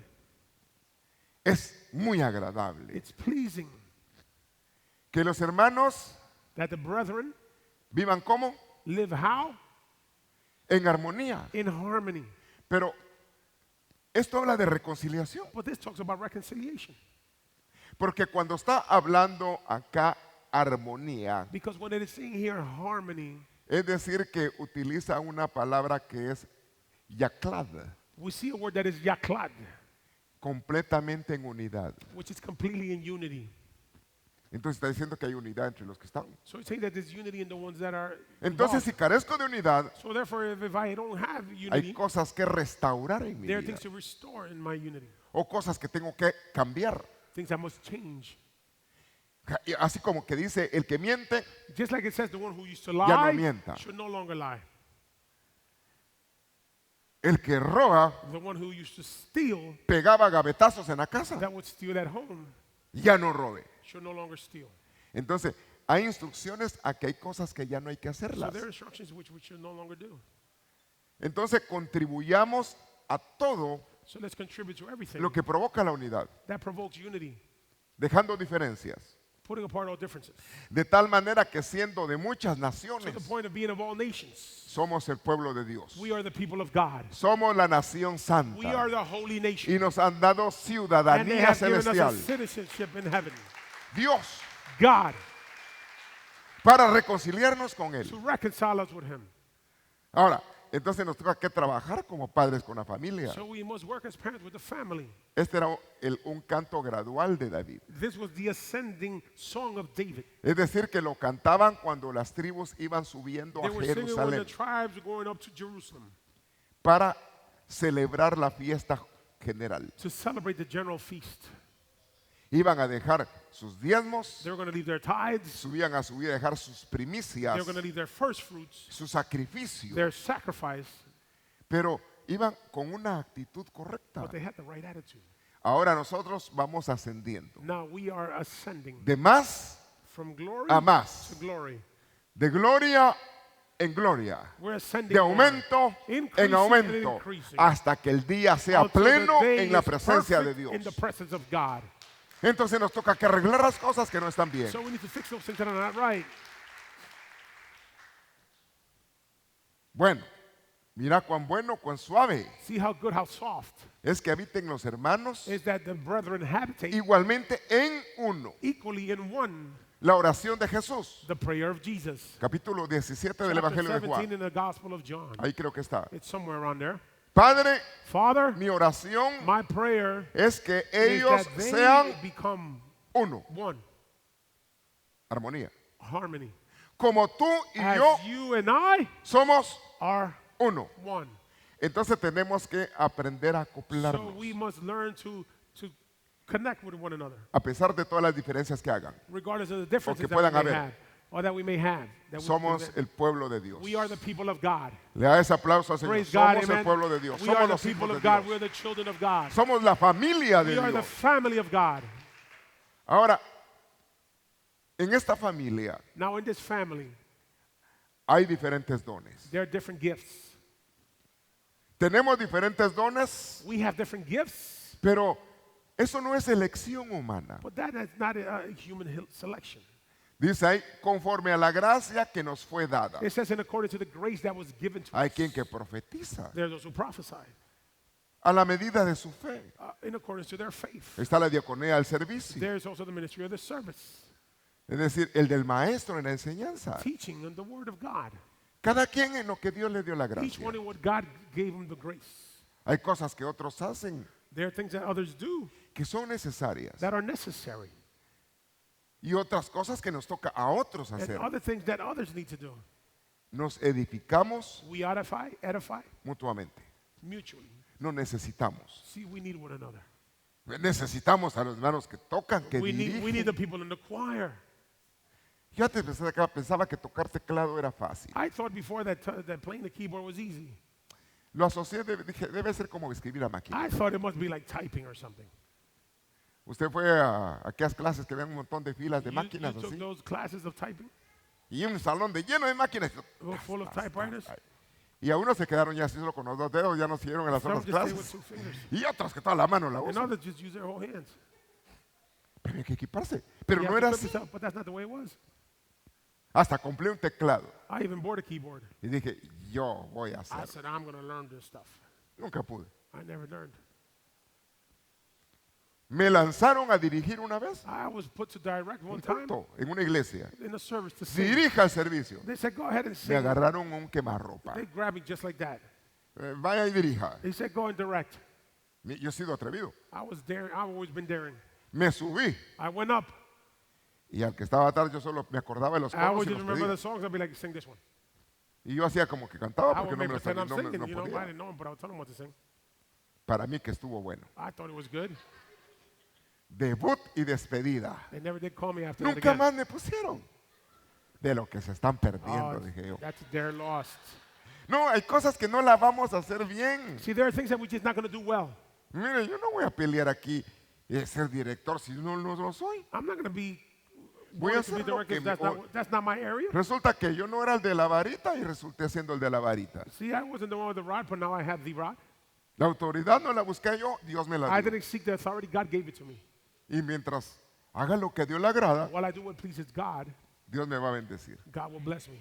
es muy agradable. It's pleasing Que los hermanos that the brethren vivan como live how? en armonía. In harmony. Pero esto habla de reconciliación, But this talks about reconciliation. porque cuando está hablando acá armonía, Because when it is saying here harmony, es decir, que utiliza una palabra que es yaklad, we see a word that is yaklad, completamente en unidad. which is completely in unity. Entonces está diciendo que hay unidad entre los que están. So it's saying that there's unity in the ones that are Entonces, si involved. carezco de unidad, So therefore, if I don't have hay unity, cosas que restaurar en mi there are vida, things to restore in my unity. o cosas que tengo que cambiar. Things that must change. Y así como que dice, el que miente, Just like it says, the one who used to Ya no lie mienta. should no longer lie. el que roba, The one who used to steal, pegaba gavetazos en la casa, that would steal at home, ya no robe. should no longer steal. Entonces, hay instrucciones a que hay cosas que ya no hay que So hacerlas. there are instructions which we should no longer do. Entonces, contribuyamos a todo So let's contribute to everything lo que provoca la unidad, that provokes unity, dejando diferencias. putting apart all differences. De tal manera que siendo de muchas To naciones, the point of being of all nations, somos el pueblo de Dios. we are the people of God. Somos la nación We are santa. the holy nation. Y nos han dado And they ciudadanía have given us a celestial. citizenship in heaven. Dios, God, para reconciliarnos con Él. to reconcile us with Him. Ahora, entonces nos toca que trabajar como padres con la familia. So we must work as parents with the family. Este era un canto gradual de David. This was the ascending song of David. Es decir, que lo cantaban cuando las tribus iban subiendo They a were singing when the Jerusalén tribes were going up to Jerusalem para celebrar la fiesta general. to celebrate the general feast. Iban a dejar sus diezmos, They were going to leave their tithes. subían a subir a dejar sus They primicias, were going to leave their first fruits, su sacrificio, their sacrifice, pero iban con una actitud correcta. but they had the right attitude. Ahora nosotros vamos ascendiendo Now we are ascending de más from glory a más, to glory. de gloria en gloria, We're ascending de more, aumento en increasing and aumento, increasing, hasta que el día sea until the pleno day en la is presencia de perfect in the Dios. presence of God. Entonces nos toca que arreglar las cosas que no están bien. So we need to fix those things that are not right. Bueno, mira cuán bueno, cuán suave See how good, how soft es que habiten los hermanos is that the brethren habitate igualmente en uno. equally in one. La oración de Jesús, The prayer of Jesus. capítulo 17 del Chapter Evangelio de 17 Juan. in the Gospel of John. Ahí creo que está. It's somewhere around there. Padre, Father, mi oración my prayer es que is ellos that they sean become uno. one, Armonía. harmony. Como tú y As yo you and I somos are uno. one. Entonces tenemos que aprender a So acoplarnos, we must learn to connect with one another, a pesar de todas las diferencias que hagan. regardless of the differences que that we puedan may haber. have, or that we may have. Somos el pueblo de Dios. We are the people of God. Le da ese aplauso al Señor. Praise God, Somos el amen. pueblo de Dios. We are Somos the los people hijos of de God. We are Dios. the children of God. Somos la familia de We are the Dios. family of God. Ahora, en esta familia Now in this family, hay diferentes dones. there are different gifts. Tenemos diferentes dones, We have different gifts, pero eso no es elección humana. but that is not a human selection. Dice ahí, conforme a la gracia que nos fue dada. It says in accordance to the grace that was given to Hay us. quien que profetiza There are those who prophesy a la medida de su fe. in accordance to their faith. Está la diaconía al servicio, There is also the ministry of the service, es decir, el del maestro en la enseñanza. teaching on the word of God. Cada quien en lo que Dios le dio la Each gracia. one in what God gave them the grace. Hay cosas que otros hacen There are things that others do que son necesarias that are necessary, y otras cosas que nos toca a otros and hacer. other things that others need to do. Nos edificamos We edify mutuamente. mutually. No necesitamos. See, we need one another. Necesitamos a los hermanos que tocan, que We need dirigen. the people in the choir. Yo antes pensaba que tocar teclado era fácil. I thought before that playing the keyboard was easy. Lo asocié, dije, debe ser como escribir a máquina. I thought it must be like typing or something. Usted fue a aquellas clases que ven un montón de filas de You máquinas took así. those classes of typing, Y un salón de lleno de máquinas. full of typewriters. Y a unos se quedaron ya así solo con los dos dedos, ya no siguieron en las Some otras just stay with clases. 2 fingers, Y otros que toda la mano la and usan. others just use their whole hands. Pero hay que equiparse. Pero You no have to era equip así. yourself, but that's not the way it was. Hasta compré un teclado. I even bought a keyboard. Y dije, yo voy a I hacer. said, I'm going to learn this stuff. Nunca pude. I never learned. Me lanzaron a dirigir una vez. I was put to direct Un one time culto en una iglesia. in a service to sing. Dirija el servicio. They said, go ahead and Me sing. agarraron un quemarropa. They grabbed me just like that. Vaya y dirija. They said, go and direct. Yo he sido atrevido. I was daring. I've always been daring. Me subí. I went up. Y al que estaba atrás yo solo me acordaba de los I coros always y just los remember pedía. the songs. I'd be like, sing this one. Y yo hacía como que cantaba I porque would no make me lo pretend sabía, I'm no, singing. no You know, I podía. didn't know him, but I would tell him what to sing. Para mí que estuvo bueno. I thought it was good. Debut y despedida. They never did call me after that Nunca again. más me pusieron. De lo que se están perdiendo, Oh, dije yo. that's they're lost. No, hay cosas que no la vamos a hacer bien. See, there are things that we're just not going to do well. Mire, yo no voy a pelear aquí y ser director si no lo soy. I'm not going to be Voy a wanting to be hacer lo director. que If me- that's not my area. Resulta que yo no era el de la varita y resulté siendo el de la varita. See, I wasn't the one with the rod, but now I have the rod. La autoridad no la busqué yo, Dios me la I dio. didn't seek the authority. God gave it to me. Y mientras haga lo que a Dios le agrada, While I do what pleases God, Dios me va a bendecir. God will bless me.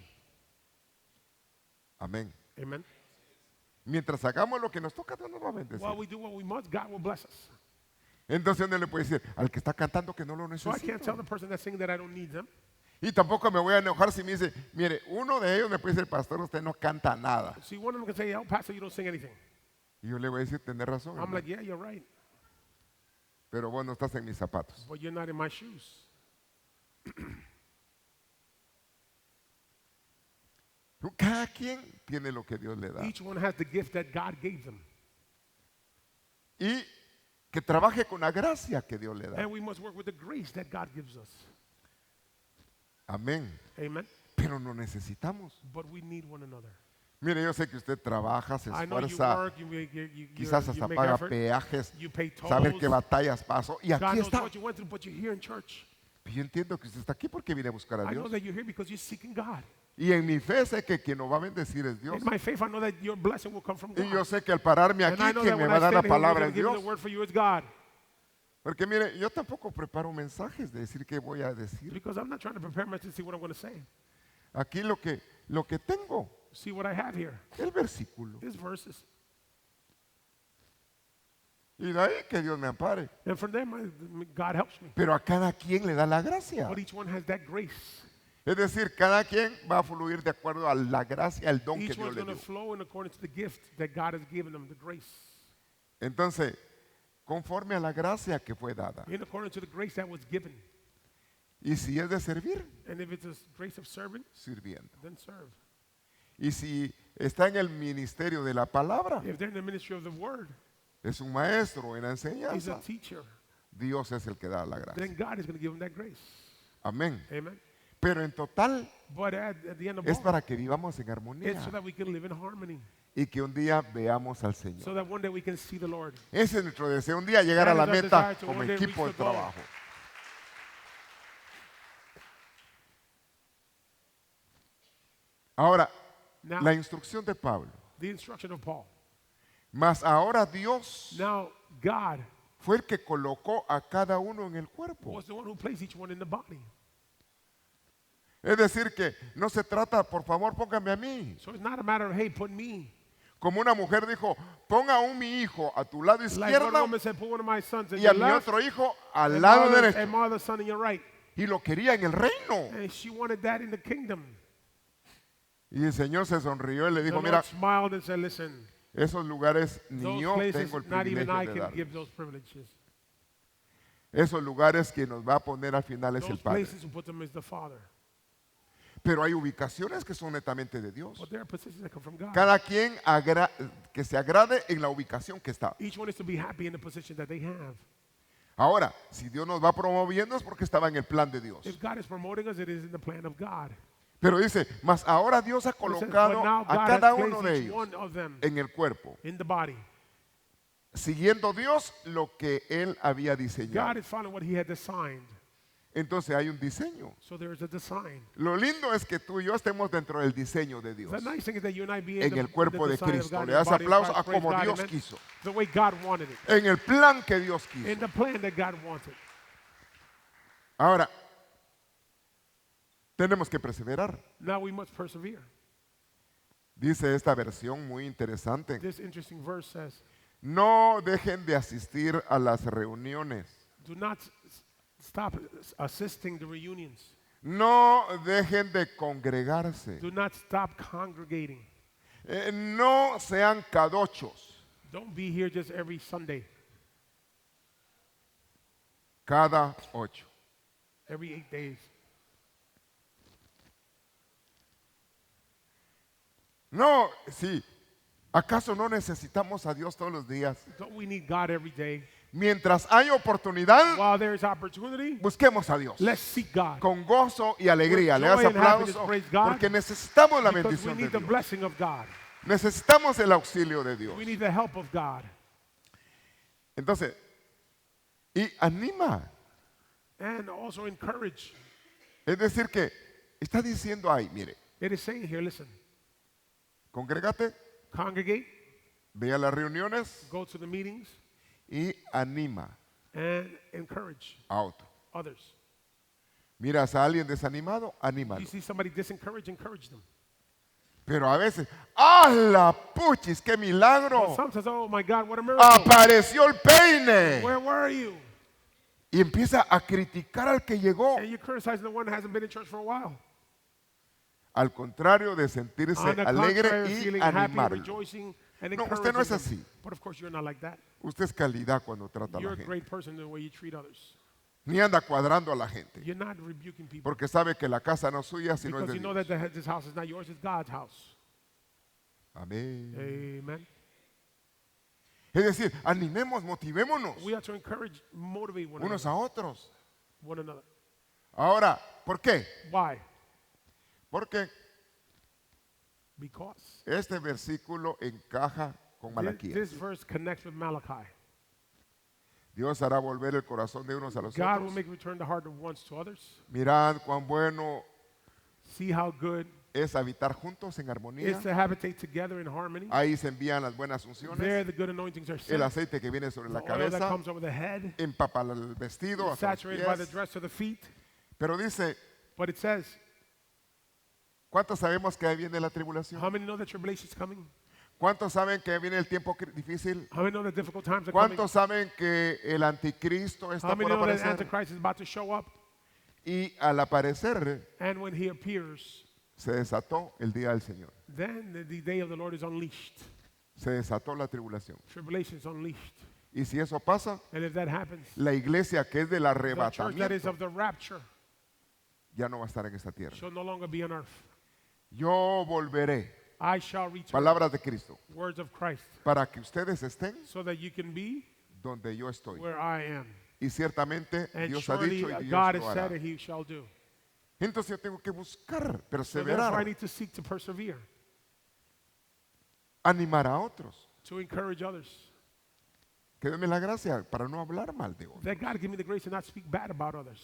Amén. Amen. Mientras hagamos lo que nos toca, Dios nos va a bendecir. While we do what we must, God will bless us. Entonces no le puede decir al que está cantando que no lo So I can't tell necesita. the person that's singing that I don't need them. Y tampoco me voy a enojar si me dice, mire, uno de ellos me puede decir, pastor, usted no canta nada. See, one of them can say, oh, Pastor, you don't sing anything. Y yo le voy a decir, tener razón, I'm hermano, like, yeah, you're right, pero vos no estás en mis zapatos. but you're not in my shoes. Cada quien tiene lo que Dios le da. Each one has the gift that God gave them. Y que trabaje con la gracia que Dios le da. And we must work with the grace that God gives us. Amén. Amen. Pero no necesitamos. But we need one another. Mire, yo sé que usted trabaja, se I know you esfuerza, work, quizás you hasta make paga effort, peajes, you pay tolls. saber qué batallas pasó. Y God aquí knows está. what you went through, but you're here in church. Yo entiendo que usted está aquí porque viene a buscar a I know Dios. that you're here because you're seeking God. Y en mi fe sé que quien nos va a bendecir es Dios. In my faith, I know that your blessing will come from God. Y yo sé que al pararme And aquí, I know quien that me when va a I dar la stand here, palabra who's es going to give Dios. the word for you is God. Porque mire, yo tampoco preparo mensajes de decir qué voy a decir. Because I'm not trying to prepare myself to see what I'm going to say. Aquí lo que tengo, See what I have here. el versículo. These verses. Y de ahí que Dios me ampare. And from there, God helps me. Pero a cada quien le da la gracia. But each one has that grace. Es decir, cada quien va a fluir de acuerdo a la gracia, al don que Each Dios one's le going to dio. flow in accordance to the gift that God has given them, the grace. Entonces, conforme a la gracia que fue dada. In accordance to the grace that was given. Y si es de servir, And if it's a grace of serving, sirviendo. then serve. Y si está en el ministerio de la palabra, If they're in the ministry of the word, es un maestro en la he's a enseñanza, teacher. Dios es el que da la gracia. Then God is going to give them that grace. Amén. Amen. Pero en total But at the end of es all, para que vivamos en it's so armonía that we can live in harmony. y que un día veamos al So Señor. that one day we can see the Lord. Ese es nuestro deseo, un día llegar a That la is our meta desire to como one day equipo de reach the goal. trabajo. Ahora, Now, la instrucción de Pablo. the instruction of Paul. Mas ahora Dios Now, God fue el que colocó a cada uno en el cuerpo. was the one who placed each one in the body. Es decir, que no se trata, por favor, póngame a mí. So it's not a matter of, hey, put me. Como una mujer dijo, ponga a mi hijo a tu lado Like one izquierdo woman said, put one of my sons in y a your mi left, otro hijo al and lado my derecho. other son in your right. Y lo quería en el reino. And she wanted that in the kingdom. Y el Señor se sonrió y le The dijo, Lord mira, smiled and said, listen, esos lugares ni those yo places, tengo el not even I privilegio de can dar. give those privileges. Esos lugares que nos va a poner al final es el Those Padre. places who put them is the Father. Pero hay ubicaciones que son netamente de Dios. But there are positions that come from God. Cada quien que se agrade en la ubicación que está. Each one is to be happy in the position that they have. Ahora, si Dios nos va promoviendo es porque estaba en el plan de Dios. If God is promoting us, it is in the plan of God. Pero dice, mas ahora Dios ha It says, colocado but now a God cada has uno placed de each ellos one of them en el cuerpo, in the body. siguiendo Dios lo que Él había God diseñado. is following what He had designed. Entonces hay un diseño. So there is a design. Lo lindo es que tú y yo estemos dentro del diseño de Dios, The nice thing is that you and I be in en el cuerpo de design of Cristo. God, Le in the das body of aplauso Christ. a Praise como God, Dios amen. quiso, The way God wanted it. en el plan que Dios quiso. In the plan that God wanted. Ahora, tenemos que perseverar. Now we must persevere. Dice esta versión muy interesante. This interesting verse says, No dejen de asistir a las reuniones. do not stop assisting the reunions. No dejen de congregarse. Do not stop congregating. No sean cadochos. Don't be here just every Sunday, Cada 8. every 8 days. No, sí. ¿Acaso no necesitamos a Dios todos los días? Don't we need God every day? Mientras hay oportunidad, While there is opportunity, busquemos a Dios. let's seek God. Con gozo y alegría. With Le das joy and happiness, aplauso praise God, porque necesitamos la Because we bendición de need the Dios. blessing of God. Necesitamos el auxilio de Dios. We need the help of God. Entonces, y anima. And also encourage. Es decir que está diciendo ahí, mire, It is saying here, listen, congrégate, congregate, ve a las reuniones go to the meetings, y anima and encourage a otro. others. Miras a alguien desanimado, You anímalo. see somebody disencouraged, encourage them. Pero a veces, ¡ah, la puchis, qué milagro! Sometimes, oh my God, what a miracle. Apareció el peine. Where were you? Y empieza a criticar al que llegó. And you're criticizing the one that hasn't been in church for a while. Al contrario de sentirse On the alegre contrary, y feeling happy, animarlo. rejoicing, and No, encouraging usted no es them. así. But of course, you're not like that. Usted es calidad cuando trata a You're la a gente. great person in the way you treat others. Ni anda cuadrando a la gente. You're not rebuking people. Porque sabe que la casa no es suya, sino es Because de you know Dios. that this house is not yours, it's God's house. Amén. Amen. Es decir, animemos, motivémonos We have to encourage, motivate one unos another. a otros. One another. Ahora, ¿por qué? Why? Porque Because este versículo encaja con this Malaquías. verse connects with Malachi. Dios hará volver el corazón de unos a los God will otros. make return the heart of ones to others. Mirad cuán bueno See how good es habitar juntos en armonía. it's to habitate together in harmony. Ahí se envían las buenas There unciones. the good anointings are El sent. aceite que viene sobre The la oil that cabeza comes over the head, empapa el vestido hasta los saturated by the pies. dress to the feet. Pero dice, But it says, ¿cuántos sabemos que ahí viene la tribulación? how many know that tribulation is coming? ¿Cuántos saben que viene el tiempo difícil? How many know that difficult times are coming? ¿Cuántos saben que el anticristo How está many por know that aparecer? Antichrist is about to show up? Y al aparecer And when he appears, se desató el día del Señor. then the day of the Lord is unleashed. Se desató la tribulación. Tribulation is unleashed. Y si eso pasa, And if that happens, la iglesia que es del the church that is arrebatamiento of the rapture ya no va a estar en esta tierra. shall no longer be on earth. Yo volveré, I shall return. palabras de Cristo, Words of Christ. para que ustedes estén So that you can be donde yo estoy. where I am. Y ciertamente And Dios ha surely dicho y Dios God lo has hará. said and he shall do. Entonces yo tengo que buscar, So therefore I perseverar, need to seek to persevere, animar a otros. to encourage others. Que denme la gracia para no hablar mal de otros. That God give me the grace to not speak bad about others.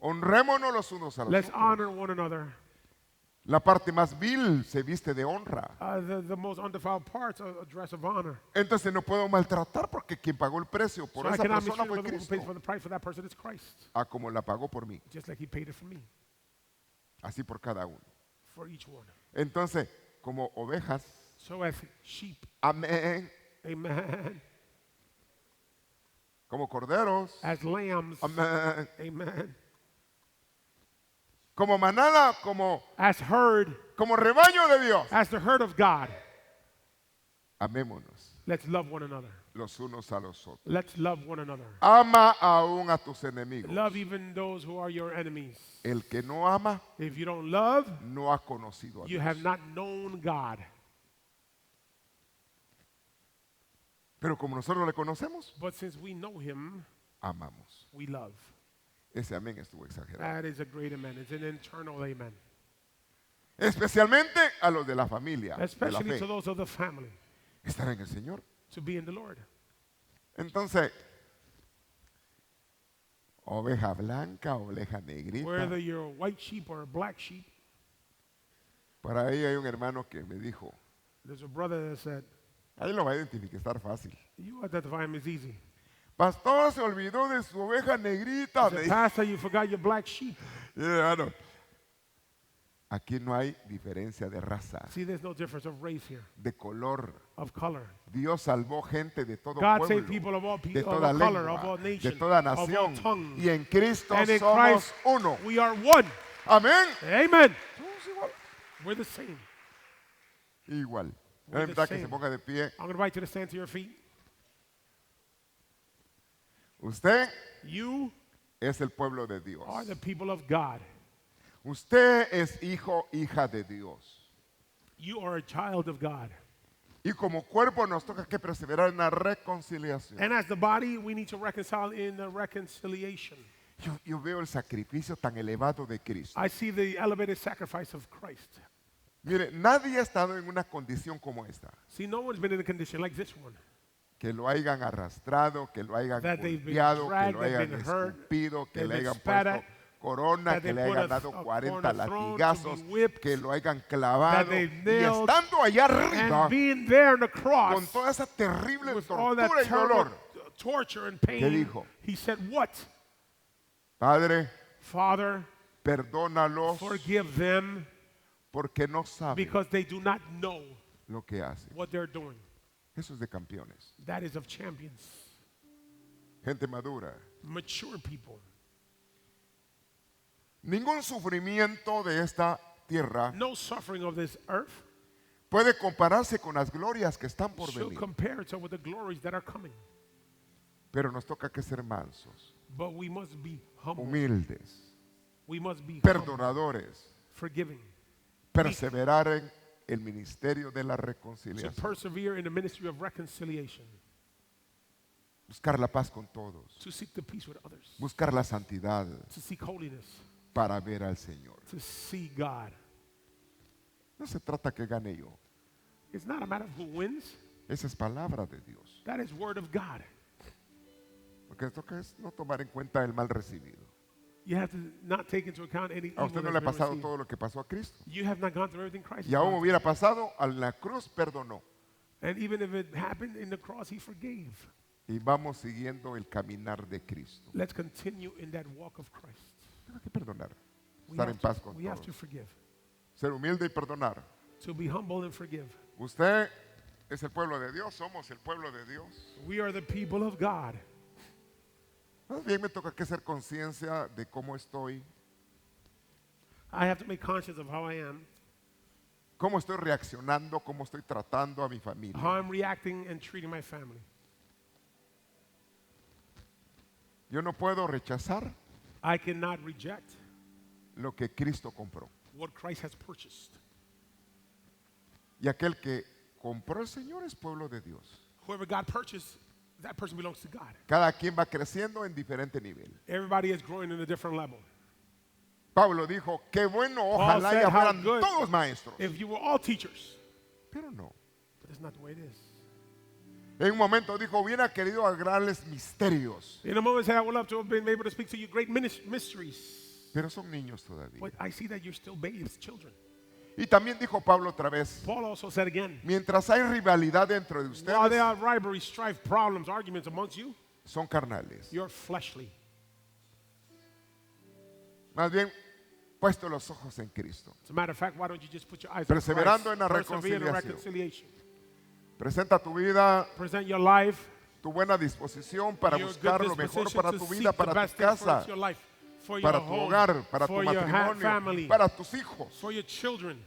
Honrémonos los unos a los Let's otros. honor one another. La parte más vil se viste de honra. The most undefiled parts are a dress of honor. Entonces no puedo maltratar porque quien pagó el precio por So I esa cannot persona mistreat fue the one who pays Cristo. for the price for that person is Christ. A como la pagó por mí. Just like he paid it for me, Así por cada uno. for each one. Entonces, como ovejas, So as sheep, amén. amen. Como corderos, As lambs, amén. amen. Como manada, como As herd, rebaño de Dios. as the herd of God. Amémonos Let's love one another. los unos a los otros. Let's love one another. Ama aún a tus enemigos. Love even those who are your enemies. El que no ama If you don't love, no ha conocido a you Dios. have not known God. Pero como nosotros le conocemos, But since we know him, amamos. we love. Ese amén estuvo exagerado. That is a great amen. It's an internal amen. Especialmente a los de la familia, de la Especially fe. to those of the family, Estar en el Señor. to be in the Lord. Entonces, oveja blanca, oveja negrita. Whether you're a white sheep or a black sheep, Por ahí hay un hermano que me dijo, there's a brother that said, ahí lo va a identificar fácil. you identify him as easy. Pastor, se olvidó de su oveja negrita. He me said, dijo. Pastor, you forgot your black sheep. Y yo, hermano, aquí no hay diferencia de raza, See, there's no difference of race here, de color. of color. Dios salvó gente de todo God pueblo, saved people of all de people, of toda all color, of lengua, all de nation, toda of all nación. tongue. Y en Cristo And in somos Christ, uno. we are one. Amén. Amen. Somos igual. We're the same. Igual. We're Es the verdad que se same. ponga de pie. I'm going to invite you to stand to your feet. Usted You es el pueblo de Dios. are the people of God. Usted es hijo, hija de Dios. You are a child of God. Y como cuerpo nos toca que perseverar en la reconciliación. And as the body, we need to reconcile in the reconciliation. Yo veo el sacrificio tan elevado de Cristo. I see the elevated sacrifice of Christ. Mire, nadie ha estado en una condición como esta. See, no one's been in a condition like this one. Que lo hayan arrastrado, que lo hayan That they've been golpeado, que dragged, lo they've hayan been hurt, escupido, que they've le been hayan spat puesto at, corona, that que le they put hayan a dado corner 40 thrown to be latigazos, whipped, que lo hayan clavado. they've Y nailed, estando allá arriba, And being there on the cross con toda esa terrible with all that tortura y dolor, terrible torture and pain, dijo? he said, what? Padre, Father, perdónalos forgive them porque no saben because they do not know lo que hacen. what they're doing. Eso es de campeones, That is of champions, gente madura. mature people. Ningún sufrimiento de esta tierra No suffering of this earth puede compararse con las glorias que están por should venir. compare to with the glories that are coming. Pero nos toca que ser mansos, But we must be humble. humildes, We must be humble, perdonadores, forgiving, perseverar en el ministerio de la to reconciliación. persevere in the ministry of reconciliation. buscar la paz con todos, to seek the peace with others, buscar la santidad to seek holiness, para ver al Señor. to see God. No se trata que gane yo. It's not a matter of who wins. Esa es palabra de Dios. That is word of God. Lo que toca es no tomar en cuenta el mal recibido. You have to not take into account any A evil usted no that's le ha been pasado received. todo lo que pasó a Cristo. You have not gone through everything Christ Y has aún gone hubiera pasado, a la cruz perdonó. through. And even if it happened in the cross, he forgave. Y vamos siguiendo el caminar de Cristo. Let's continue in that walk of Christ. Tengo que perdonar, We estar have en paz to, con we have to todos, forgive. ser humilde y perdonar. To be humble and forgive. Usted es el pueblo de Dios, somos el pueblo de Dios. We are the people of God. Más bien me toca que hacer conciencia de cómo estoy, I have to make conscious of how I am, cómo estoy reaccionando, cómo estoy tratando a mi how familia. I'm reacting and treating my family. Yo no puedo rechazar I cannot reject lo que Cristo compró. what Christ has purchased. Y aquel que compró el Señor es pueblo de Dios. Whoever God purchased, that person belongs to God. Cada quien va creciendo en diferente nivel. Everybody is growing in a different level. Pablo dijo, qué bueno, ojalá said ya how fueran good todos maestros. if you were all teachers. Pero no. But that's not the way it is. En un momento dijo, hubiera querido agregarles misterios. In a moment, said, I would love to have been able to speak to you great mysteries. Pero son niños todavía. But I see that you're still babes, children. Y también dijo Pablo otra vez, Paul also said again, mientras hay rivalidad dentro de while there ustedes, are rivalry, strife, problems, arguments amongst you, son carnales. you're fleshly. Más bien, puesto los ojos en Cristo. As a matter of fact, why don't you just put your eyes on Christ? Perseverando en la Persevere in the reconciliación. reconciliation. Presenta tu vida, Present your life, tu buena disposición para your buscar good lo mejor disposition para to tu seek vida, the para best tu thing for casa, your life, for para your tu home, hogar, para tu for your matrimonio, family, para tus hijos. for your children.